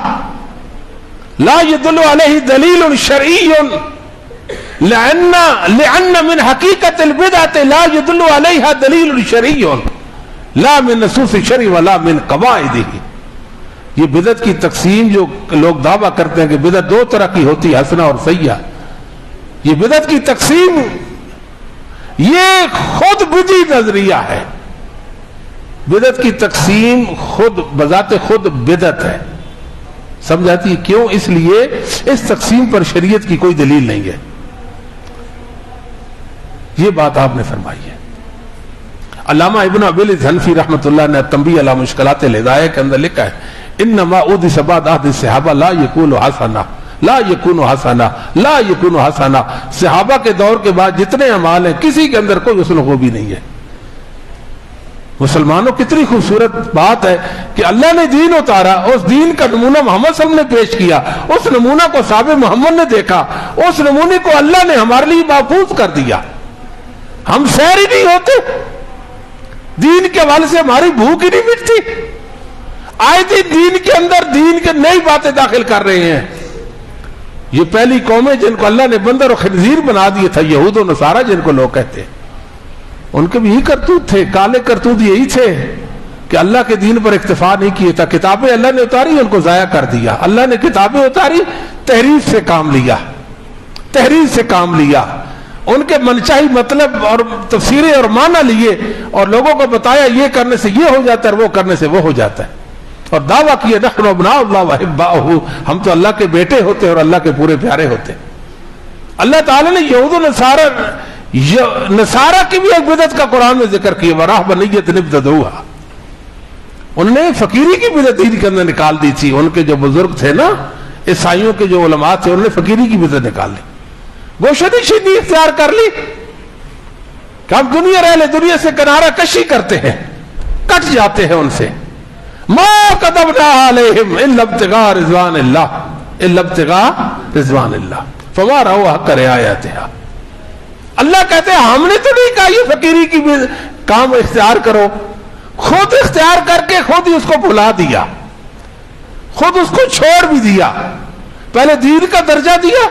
لا يدل علیہ دلیل شرعی لأن من حقیقت البدعۃ لا يدل علیہا دلیل شرعی لا من نصوص شرع ولا من قواعدہ۔ یہ بدعت کی تقسیم جو لوگ دعویٰ کرتے ہیں کہ بدعت دو طرح کی ہوتی ہے، حسنہ اور سیئہ، یہ بدعت کی تقسیم یہ خود بدعی نظریہ ہے۔ بدعت کی تقسیم خود بذات خود بدعت ہے، سمجھاتی ہے کیوں؟ اس لیے اس تقسیم پر شریعت کی کوئی دلیل نہیں ہے، یہ بات آپ نے فرمائی ہے۔ علامہ ابن ابی الحنفی رحمۃ اللہ نے تنبیہ علی مشکلات الہدایہ کے اندر لکھا ہے انما احدث بعد عہد الصحابہ لا یکون حسنا لا یکون حسنا لا یکون حسنا۔ صحابہ کے دور کے بعد جتنے اعمال ہیں کسی کے اندر کوئی حسن و خوبی نہیں ہے۔ مسلمانوں کتنی خوبصورت بات ہے کہ اللہ نے دین اتارا، اس دین کا نمونہ محمد صلی اللہ علیہ وسلم نے پیش کیا، اس نمونہ کو صحابہ محمد نے دیکھا، اس نمونے کو اللہ نے ہمارے لیے محفوظ کر دیا۔ ہم سیر ہی نہیں ہوتے، دین کے حوالے سے ہماری بھوک ہی نہیں مٹتی، آئے دین کے اندر دین کے نئی باتیں داخل کر رہے ہیں۔ یہ پہلی قومیں جن کو اللہ نے بندر و خنزیر بنا دیا تھا، یہود و نصارہ جن کو لوگ کہتے ہیں، ان کے بھی یہی کرتوت تھے، کالے کرتوت یہی تھے کہ اللہ کے دین پر اکتفا نہیں کیے تھا۔ کتابیں اللہ نے اتاری، ان کو ضائع کر دیا۔ اللہ نے کتابیں اتاری، تحریف سے کام لیا، تحریف سے کام لیا، ان کے منچاہی مطلب اور تفسیریں اور معنی لیے اور لوگوں کو بتایا یہ کرنے سے یہ ہو جاتا ہے اور وہ کرنے سے وہ ہو جاتا ہے، اور دعویٰ کیے نحن ابناء اللہ واحباؤہ، ہم تو اللہ کے بیٹے ہوتے اور اللہ کے پورے پیارے ہوتے۔ اللہ تعالیٰ نے یہود و نصارہ کی بھی ایک بدعت کا قرآن میں ذکر کیا، وَرَهْبَنِيَّةً ابْتَدَعُوهَا، انہوں نے فقیری کی بدعت دین کے اندر نکال دی تھی۔ ان کے جو بزرگ تھے نا، عیسائیوں کے جو علماء تھے، انہوں نے فقیری کی بدعت نکال لی، گوشت نشینی اختیار کر لی کہ ہم دنیا رہ لے، دنیا سے کنارہ کشی کرتے ہیں، کٹ جاتے ہیں ان سے۔ مَا كَتَبْنَا عَلَيْهِمْ إِلَّا ابْتِغَاءَ رِضْوَانِ اللَّهِ إِلَّا ابْتِغَاءَ رِضْوَانِ اللَّهِ فَمَا رَأَوْا حَقَّ رِعَایَتِهَا۔ اللہ کہتے ہیں ہم نے تو نہیں کہا یہ فقیری کی کام اختیار کرو، خود اختیار کر کے خود ہی اس کو بھلا دیا، خود اس کو چھوڑ بھی دیا، پہلے دین کا درجہ دیا،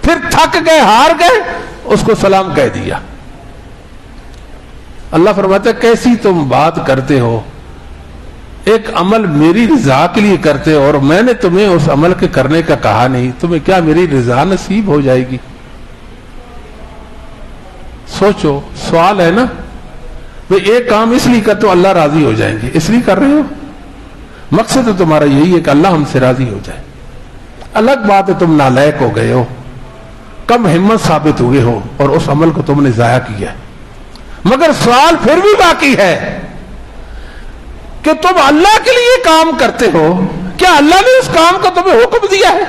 پھر تھک گئے، ہار گئے، اس کو سلام کہہ دیا۔ اللہ فرماتا ہے کیسی تم بات کرتے ہو، ایک عمل میری رضا کے لیے کرتے ہو اور میں نے تمہیں اس عمل کے کرنے کا کہا نہیں، تمہیں کیا میری رضا نصیب ہو جائے گی؟ سوچو، سوال ہے نا بھئی ایک کام اس لیے کرتے ہو اللہ راضی ہو جائیں گے، اس لیے کر رہے ہو؟ مقصد تو تمہارا یہی ہے کہ اللہ ہم سے راضی ہو جائے۔ الگ بات ہے تم نالائق ہو گئے ہو، کم ہمت ثابت ہوئے ہو اور اس عمل کو تم نے ضائع کیا، مگر سوال پھر بھی باقی ہے کہ تم اللہ کے لیے کام کرتے ہو، کیا اللہ نے اس کام کو تمہیں حکم دیا ہے؟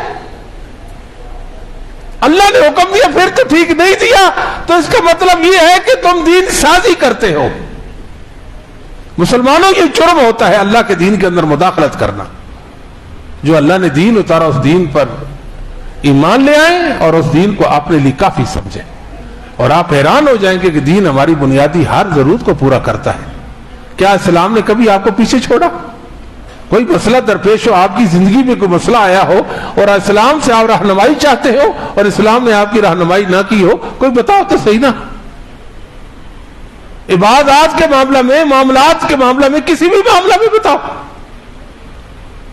اللہ نے حکم دیا پھر تو ٹھیک، نہیں دیا تو اس کا مطلب یہ ہے کہ تم دین سازی کرتے ہو۔ مسلمانوں یہ جرم ہوتا ہے اللہ کے دین کے اندر مداخلت کرنا۔ جو اللہ نے دین اتارا اس دین پر ایمان لے آئیں اور اس دین کو اپنے لیے کافی سمجھیں، اور آپ حیران ہو جائیں گے کہ دین ہماری بنیادی ہر ضرورت کو پورا کرتا ہے۔ کیا اسلام نے کبھی آپ کو پیچھے چھوڑا؟ کوئی مسئلہ درپیش ہو، آپ کی زندگی میں کوئی مسئلہ آیا ہو اور اسلام سے آپ رہنمائی چاہتے ہو اور اسلام نے آپ کی رہنمائی نہ کی ہو، کوئی بتاؤ تو صحیح نا۔ عبادات کے معاملہ میں، معاملات کے معاملہ میں، کسی بھی معاملہ میں بتاؤ،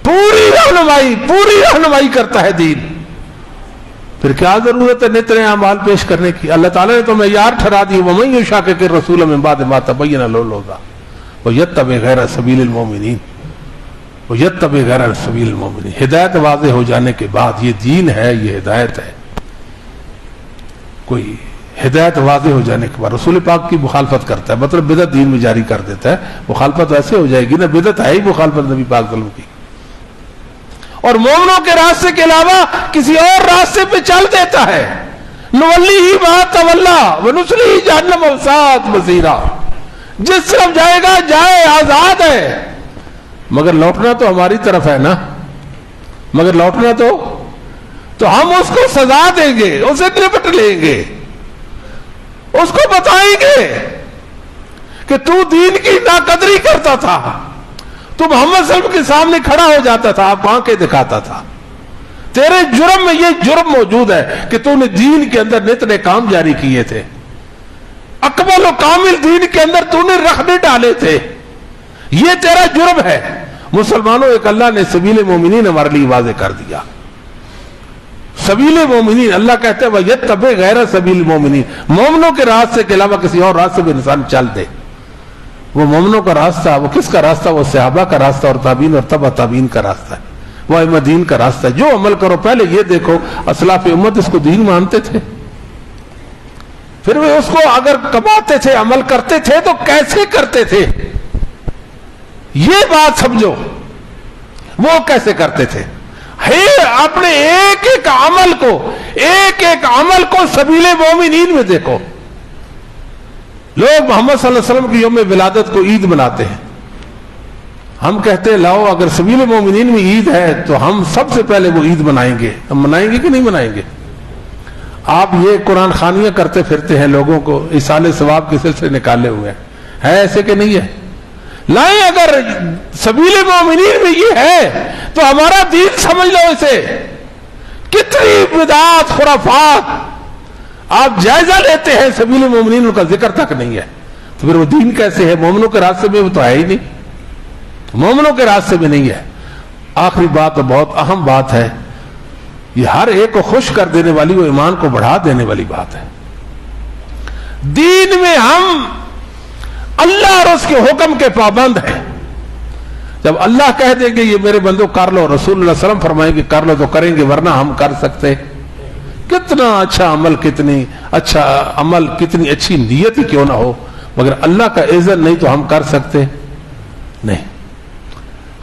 پوری رہنمائی کرتا ہے دین۔ پھر کیا ضرورت ہے نت نئے اعمال پیش کرنے کی؟ اللہ تعالیٰ نے تو معیار ٹھہرا دی، وَمَن يُشَاقِقِ الرَّسُولَ مِن بَعْدِ مَا تَبَيَّنَ لَهُ الْهُدَىٰ وَيَتَّبِعْ غَيْرَ سَبِيلِ الْمُؤْمِنِينَ۔ ہدایت واضح ہو جانے کے بعد یہ دین ہے، یہ ہدایت ہے۔ کوئی ہدایت واضح ہو جانے کے بعد رسول پاک کی مخالفت کرتا ہے، مطلب بدعت دین میں جاری کر دیتا ہے، مخالفت ایسے ہو جائے گی نا، بدعت ہے ہی مخالفت نبی پاک صلی اللہ علیہ وسلم کی، اور مومنوں کے راستے کے علاوہ کسی اور راستے پہ چل دیتا ہے۔ نولیہ ما تولی ونصلیہ جہنم وساءت مصیرا، جس طرف جائے گا جائے، آزاد ہے، مگر لوٹنا تو ہماری طرف ہے نا، مگر لوٹنا تو ہم اس کو سزا دیں گے، اسے نپٹ لیں گے، اس کو بتائیں گے کہ تو دین کی ناقدری کرتا تھا، تو محمد صلی اللہ علیہ وسلم کے سامنے کھڑا ہو جاتا تھا، آپ آنکھیں دکھاتا تھا، تیرے جرم میں یہ جرم موجود ہے کہ تو نے دین کے اندر نت نئے کام جاری کیے تھے، اکمل و کامل دین کے اندر تو نے رخنے ڈالے تھے، یہ تیرا جرم ہے۔ مسلمانوں، ایک اللہ نے سبیل مومنین ہمارے لیے واضح کر دیا۔ سبیل مومنین، اللہ کہتے ہیں وَيَتَّبِعْ غَيْرَ سَبِيلِ الْمُؤْمِنِينَ، مومنوں کے راستے کے علاوہ کسی اور راستے پہ انسان چل دے۔ وہ مومنوں کا راستہ، وہ کس کا راستہ؟ وہ صحابہ کا راستہ اور تابعین اور تبع تابعین کا راستہ ہے، وہ ائمہ دین کا راستہ ہے۔ جو عمل کرو پہلے یہ دیکھو اسلاف امت اس کو دین مانتے تھے، پھر وہ اس کو اگر کماتے تھے، عمل کرتے تھے تو کیسے کرتے تھے، یہ بات سمجھو، وہ کیسے کرتے تھے۔ اپنے ایک ایک عمل کو سبیل مومنین میں دیکھو۔ لوگ محمد صلی اللہ علیہ وسلم کی یوم ولادت کو عید مناتے ہیں، ہم کہتے ہیں لاؤ اگر سبیل مومنین میں عید ہے تو ہم سب سے پہلے وہ عید منائیں گے۔ ہم منائیں گے کہ نہیں منائیں گے؟ آپ یہ قرآن خوانیاں کرتے پھرتے ہیں، لوگوں کو ایصال ثواب کے سلسلے نکالے ہوئے ہیں، ہے ایسے کہ نہیں ہے؟ لائیں، اگر سبیل مومنین میں یہ ہے تو ہمارا دین سمجھ لو اسے۔ کتنی بدعات، خرافات آپ جائزہ لیتے ہیں، سبیل مومنین کا ذکر تک نہیں ہے، تو پھر وہ دین کیسے ہے؟ مومنوں کے راستے میں وہ تو ہے ہی نہیں، مومنوں کے راستے میں نہیں ہے۔ آخری بات اور بہت اہم بات ہے، یہ ہر ایک کو خوش کر دینے والی، وہ ایمان کو بڑھا دینے والی بات ہے۔ دین میں ہم اللہ اور اس کے حکم کے پابند ہیں۔ جب اللہ کہہ دیں گے یہ میرے بندو کر لو، رسول اللہ صلی اللہ علیہ وسلم فرمائیں گے کر لو تو کریں گے، ورنہ ہم کر سکتے؟ کتنا اچھا عمل، کتنی اچھی نیت ہی کیوں نہ ہو، مگر اللہ کا اذن نہیں تو ہم کر سکتے نہیں۔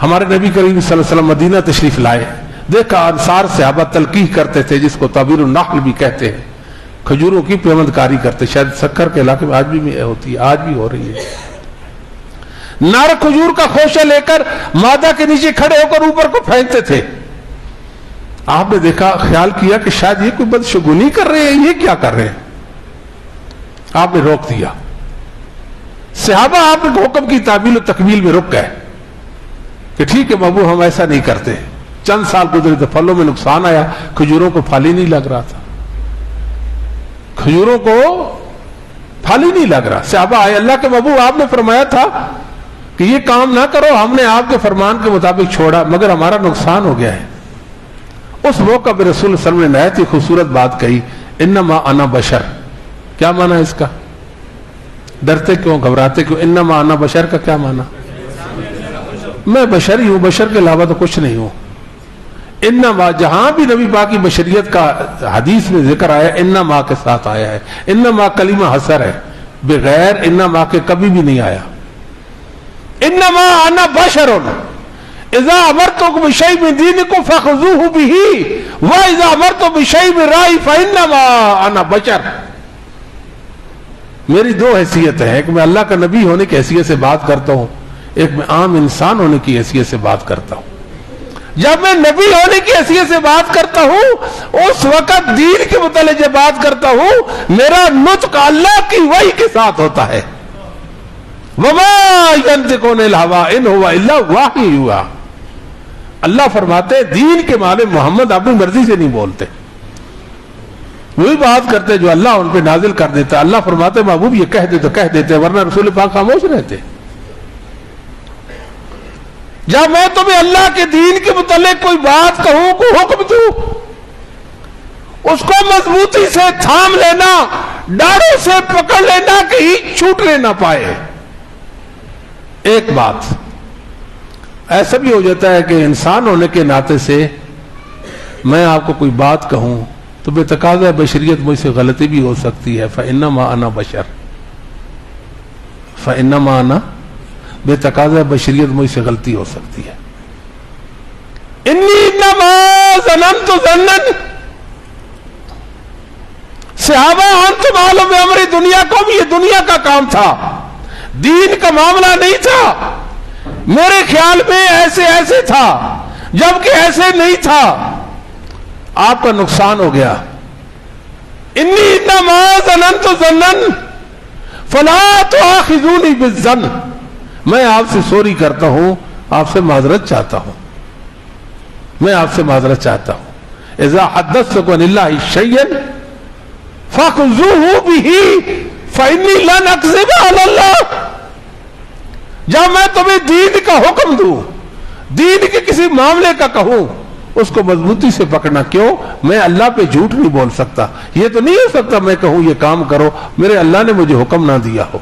ہمارے نبی کریم صلی اللہ علیہ وسلم مدینہ تشریف لائے، دیکھا انصار صحابہ تلقیح کرتے تھے، جس کو تعبیر النخل بھی کہتے ہیں، کھجوروں کی پیوند کاری کرتے، شاید سکر کے علاقے میں آج بھی ہوتی ہے، آج بھی ہو رہی ہے۔ نر کھجور کا خوشہ لے کر مادہ کے نیچے کھڑے ہو کر اوپر کو پھینکتے تھے۔ آپ نے دیکھا، خیال کیا کہ شاید یہ کوئی بدشگونی کر رہے ہیں، یہ کیا کر رہے ہیں؟ آپ نے روک دیا۔ صحابہ آپ نے حکم کی تعمیل و تکمیل میں رک گئے کہ ٹھیک ہے بابو، ہم ایسا نہیں کرتے۔ چند سال گزرے تو پھلوں میں نقصان آیا، کھجوروں کو پھل ہی نہیں لگ رہا تھا، کھجوروں کو پھل ہی نہیں لگ رہا۔ صحابہ آئے، اللہ کے بابو آپ نے فرمایا تھا کہ یہ کام نہ کرو، ہم نے آپ کے فرمان کے مطابق چھوڑا مگر ہمارا نقصان ہو گیا ہے۔ اس موقع پہ رسول صلی اللہ علیہ وسلم نے نہایت ہی خوبصورت بات کہی، انما انا بشر۔ کیا معنی ہے اس کا؟ ڈرتے کیوں، گھبراتے کیوں؟ انما انا بشر کا کیا معنی؟ میں بشر ہی ہوں، بشر کے علاوہ تو کچھ نہیں ہوں۔ انما، جہاں بھی نبی پاک کی بشریت کا حدیث میں ذکر آیا انما کے ساتھ آیا ہے۔ انما کلمہ حصر ہے، بغیر انما کے کبھی بھی نہیں آیا۔ انما انا بشر اذا امرتکم بشیء من دینکم فخذوہ بہ واذا امرتکم بشیء من رأی فانما انا بشر۔ میری دو حیثیت ہیں، ایک میں اللہ کا نبی ہونے کی حیثیت سے بات کرتا ہوں، ایک میں عام انسان ہونے کی حیثیت سے بات کرتا ہوں۔ جب میں نبی ہونے کی حیثیت سے بات کرتا ہوں اس وقت دین کے متعلق جب بات کرتا ہوں میرا نطق اللہ کی وحی کے ساتھ ہوتا ہے۔ وما ينطق عن الهوى ان هو الا وحی یوحی۔ اللہ فرماتے دین کے معنی محمد اپنی مرضی سے نہیں بولتے، وہی بات کرتے جو اللہ ان پہ نازل کر دیتا۔ اللہ فرماتے محبوب یہ کہہ دے تو کہہ دیتے، ورنہ رسول پاک خاموش رہتے۔ جب میں تمہیں اللہ کے دین کے متعلق کوئی بات کہوں، کوئی حکم دوں، اس کو مضبوطی سے تھام لینا، ڈاڑوں سے پکڑ لینا، کہیں چھوٹنے نہ پائے۔ ایک بات ایسا بھی ہو جاتا ہے کہ انسان ہونے کے ناطے سے میں آپ کو کوئی بات کہوں تو بے تقاضا بشریت مجھ سے غلطی بھی ہو سکتی ہے۔ فإنما أنا بشر، فإنما أنا، بے تقاضا بشریت مجھ سے غلطی ہو سکتی ہے۔ انی انما ظننت ظنا، صحابہ انتم عالم امر دنیا کو، یہ دنیا کا کام تھا، دین کا معاملہ نہیں تھا۔ میرے خیال میں ایسے ایسے تھا، جبکہ ایسے نہیں تھا، آپ کا نقصان ہو گیا۔ انی انما ظننت ظنا فلا تؤاخذونی بالظن، میں آپ سے سوری کرتا ہوں، آپ سے معذرت چاہتا ہوں، میں آپ سے معذرت چاہتا ہوں۔ اذا حدثتکم عن اللہ شیئا فخذوہ بہ فانی لن اکذب علی اللہ۔ جب میں تمہیں دین کا حکم دوں، دین کے کسی معاملے کا کہوں، اس کو مضبوطی سے پکڑنا۔ کیوں؟ میں اللہ پہ جھوٹ نہیں بول سکتا۔ یہ تو نہیں ہو سکتا میں کہوں یہ کام کرو، میرے اللہ نے مجھے حکم نہ دیا ہو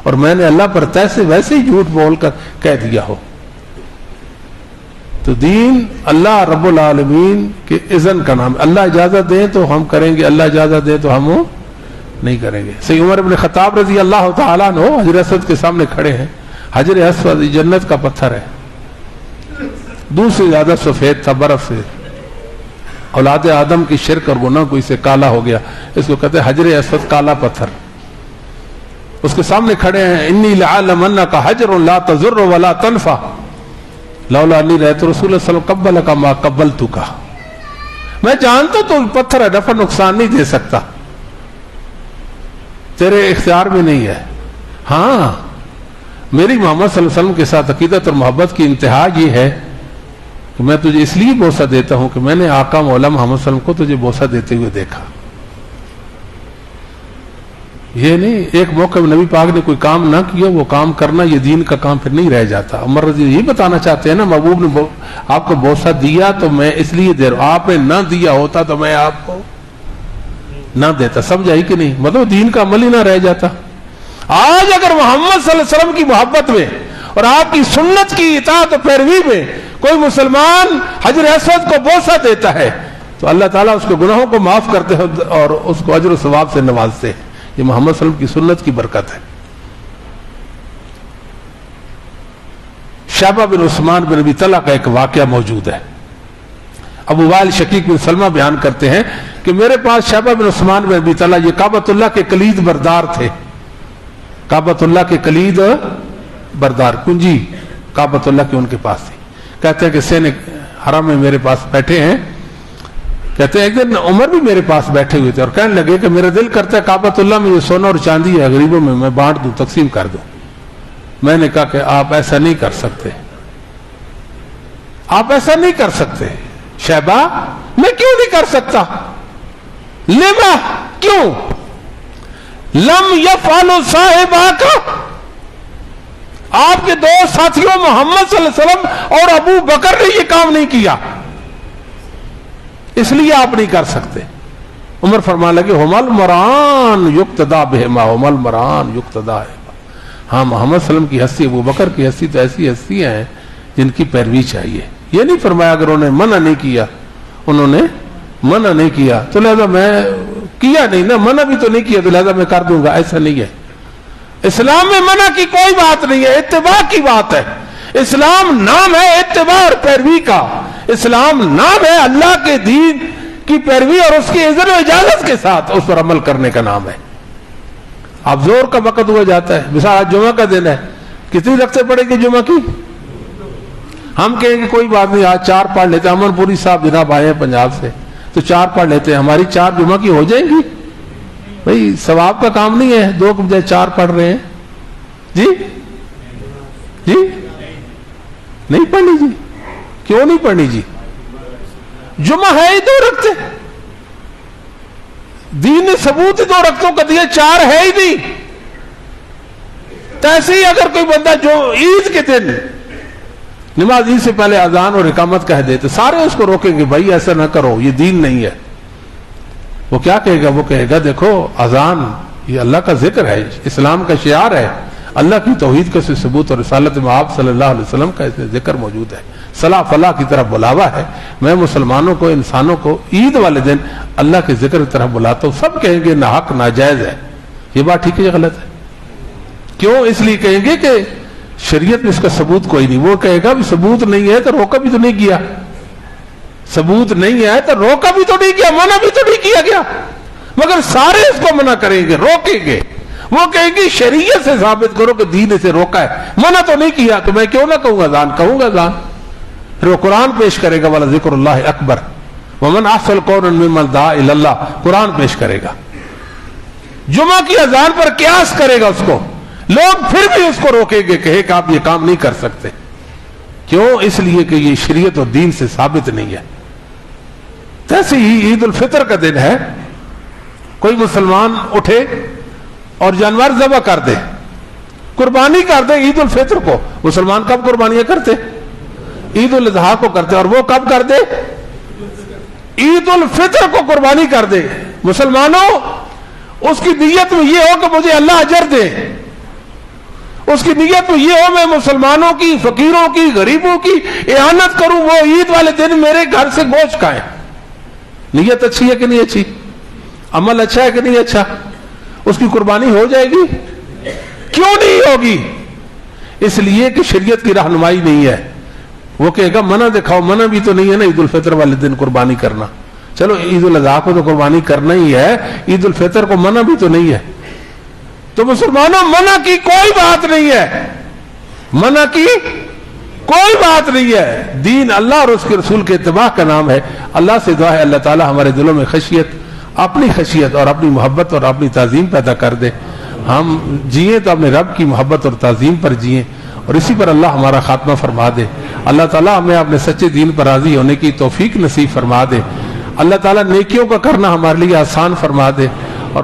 اور میں نے اللہ پر تیسے ویسے ہی جھوٹ بول کر کہہ دیا ہو۔ تو دین اللہ رب العالمین کے اذن کا نام، اللہ اجازت دیں تو ہم کریں گے، اللہ اجازت دیں تو ہم نہیں کریں گے۔ سید عمر بن خطاب رضی اللہ تعالیٰ عنہ حجر اسود کے سامنے کھڑے ہیں۔ حجر اسود جنت کا پتھر ہے، دودھ سے زیادہ سفید تھا برف سے، اولاد آدم کی شرک اور گناہ کو اسے کالا ہو گیا، اس کو کہتے ہیں حجر اسود، کالا پتھر۔ اس کے سامنے کھڑے ہیں، انی لعلم انک حجر لا تضر ولا تنفع لولا انی رأیت رسول اللہ صلی اللہ علیہ وسلم قبلک ما قبلتک۔ میں جانتا تو پتھر ہے، نفع نقصان نہیں دے سکتا، تیرے اختیار میں نہیں ہے۔ ہاں، میری محمد صلی اللہ علیہ وسلم کے ساتھ عقیدت اور محبت کی انتہا یہ ہے کہ میں تجھے اس لیے بوسہ دیتا ہوں کہ میں نے آقا مولا محمد صلی اللہ علیہ وسلم کو تجھے بوسہ دیتے ہوئے دیکھا۔ یہ نہیں ایک موقع میں نبی پاک نے کوئی کام نہ کیا، وہ کام کرنا یہ دین کا کام پھر نہیں رہ جاتا۔ عمر رضی یہی بتانا چاہتے ہیں نا، محبوب نے آپ کو بوسہ دیا تو میں اس لیے دے رہا ہوں، آپ نے نہ دیا ہوتا تو میں آپ کو نہ دیتا۔ سمجھائی کہ نہیں؟ مطلب دین کا عمل ہی نہ رہ جاتا۔ آج اگر محمد صلی اللہ علیہ وسلم کی محبت میں اور آپ کی سنت کی اطاعت و پیروی میں کوئی مسلمان حجر اسود کو بوسہ دیتا ہے تو اللہ تعالیٰ اس کے گناہوں کو معاف کرتے ہیں اور اس کو اجر و ثواب سے نوازتے ہیں۔ یہ محمد صلی اللہ علیہ وسلم کی سنت کی برکت ہے۔ شیبہ بن عثمان بن ابی طلحہ کا ایک واقعہ موجود ہے۔ ابو وائل شقیق بن سلمہ بیان کرتے ہیں کہ میرے پاس شیبہ بن عثمان بن ابی طلحہ، یہ کعبۃ اللہ کے کلید بردار تھے، کعبۃ اللہ کے کلید بردار، کنجی کعبۃ اللہ کی ان کے پاس تھی۔ کہتے ہیں کہ سین حرم میں میرے پاس بیٹھے ہیں، کہتے ہیں ایک دن عمر بھی میرے پاس بیٹھے ہوئے تھے اور کہنے لگے کہ میرا دل کرتا ہے کعبۃ اللہ میں یہ سونا اور چاندی ہے، غریبوں میں بانٹ دوں، تقسیم کر دوں۔ میں نے کہا کہ آپ ایسا نہیں کر سکتے، آپ ایسا نہیں کر سکتے شیبہ، میں کیوں نہیں کر سکتا؟ لما، کیوں؟ لم یفعل صاحبہ کا، آپ کے دو ساتھیوں محمد صلی اللہ علیہ وسلم اور ابو بکر نے یہ کام نہیں کیا، اس لیے آپ نہیں کر سکتے۔ عمر فرمانے لگے ہما المران یقتدا بہما، ہما المران یقتدا بہما۔ ہاں محمد صلی اللہ علیہ وسلم کی ہستی، ابو بکر کی ہستی تو ایسی ہستیاں ہیں جن کی پیروی چاہیے۔ یہ نہیں فرمایا اگر انہوں نے منع نہیں کیا، انہوں نے منع نہیں کیا تو لہذا میں کیا نہیں نا، منع بھی تو نہیں کیا تو لہذا میں کر دوں گا، ایسا نہیں ہے۔ اسلام میں منع کی کوئی بات نہیں ہے، اتباع کی بات ہے۔ اسلام نام ہے اتباع اور پیروی کا، اسلام نام ہے اللہ کے دین کی پیروی اور اس کی اذن و اجازت کے ساتھ اس پر عمل کرنے کا نام ہے۔ اب زور کا وقت ہوا جاتا ہے، مثال آج جمعہ کا دن ہے، کتنی رکعتیں پڑھیں گے جمعہ کی؟ ہم کہیں گے کوئی بات نہیں آج 4 پڑھ لیتے ہیں، امن پوری صاحب جناب آئے ہیں پنجاب سے تو 4 پڑھ لیتے ہیں، ہماری 4 جمعہ کی ہو جائیں گی؟ بھئی ثواب کا کام نہیں ہے 2 کے بجائے 4 پڑھ رہے ہیں۔ جی جی نہیں پڑھنی جی، کیوں نہیں پڑھنی جی؟ جمعہ ہے ہی 2 رکعتیں، دین نے ثبوت 2 رکعتوں کا دیا، 4 ہے ہی نہیں۔ تو ایسے ہی اگر کوئی بندہ جو عید کے دن نماز عید سے پہلے اذان اور اقامت کہہ دے تو سارے اس کو روکیں گے بھائی ایسا نہ کرو، یہ دین نہیں ہے۔ وہ کیا کہے گا؟ وہ کہے گا دیکھو اذان یہ اللہ کا ذکر ہے، اسلام کا شعار ہے، اللہ کی توحید کا ثبوت اور رسالت میں آپ صلی اللہ علیہ وسلم کا اس میں ذکر موجود ہے، صلاح فلاح کی طرف بلاوا ہے۔ میں مسلمانوں کو، انسانوں کو عید والے دن اللہ کے ذکر کی طرف بلاتا ہوں۔ سب کہیں گے ناحق ناجائز ہے، یہ بات ٹھیک ہے یا غلط ہے؟ کیوں؟ اس لیے کہیں گے کہ شریعت میں اس کا ثبوت کوئی نہیں۔ وہ کہے گا بھی ثبوت نہیں ہے تو روکا بھی تو نہیں کیا، ثبوت نہیں ہے تو روکا بھی تو نہیں کیا، منع بھی تو نہیں کیا گیا، مگر سارے اس کو منع کریں گے، روکیں گے۔ وہ کہیں گے شریعت سے ثابت کرو کہ دین اسے روکا ہے، منع تو نہیں کیا، تو میں کیوں نہ کہوں گا اذان؟ کہوں گا اذان۔ پھر وہ قرآن پیش کرے گا والا ذکر اللہ اکبر ومن احسن قولا ممن دعا الی اللہ، قرآن پیش کرے گا، جمعہ کی اذان پر قیاس کرے گا اس کو۔ لوگ پھر بھی اس کو روکیں گے، کہے کہ آپ یہ کام نہیں کر سکتے، کیوں؟ اس لیے کہ یہ شریعت اور دین سے ثابت نہیں ہے۔ ایسے ہی عید الفطر کا دن ہے، کوئی مسلمان اٹھے اور جانور ذبح کر دے، قربانی کر دے عید الفطر کو۔ مسلمان کب قربانیاں کرتے؟ عید الاضحیٰ کو کرتے، اور وہ کب کر دے؟ عید الفطر کو قربانی کر دے۔ مسلمانوں اس کی نیت میں یہ ہو کہ مجھے اللہ اجر دے، اس کی نیت میں یہ ہو میں مسلمانوں کی، فقیروں کی، غریبوں کی اعانت کروں، وہ عید والے دن میرے گھر سے گوشت کھائیں۔ نیت اچھی ہے کہ نہیں اچھی؟ عمل اچھا ہے کہ نہیں اچھا؟ اس کی قربانی ہو جائے گی؟ کیوں نہیں ہوگی؟ اس لیے کہ شریعت کی رہنمائی نہیں ہے۔ وہ کہے گا منع دکھاؤ، منع بھی تو نہیں ہے نا عید الفطر والے دن قربانی کرنا۔ چلو عید الاضحیٰ کو تو قربانی کرنا ہی ہے، عید الفطر کو منع بھی تو نہیں ہے۔ تو مسلمانوں منع کی کوئی بات نہیں ہے، منع کی کوئی بات نہیں ہے۔ دین اللہ اور اس کے رسول کے اتباع کا نام ہے۔ اللہ سے دعا ہے اللہ تعالی ہمارے دلوں میں اپنی خشیت اور اپنی محبت اور اپنی تعظیم پیدا کر دے۔ ہم جئیں تو اپنے رب کی محبت اور تعظیم پر جئیں، اور اسی پر اللہ ہمارا خاتمہ فرما دے۔ اللہ تعالیٰ ہمیں اپنے سچے دین پر راضی ہونے کی توفیق نصیب فرما دے۔ اللہ تعالیٰ نیکیوں کا کرنا ہمارے لیے آسان فرما دے۔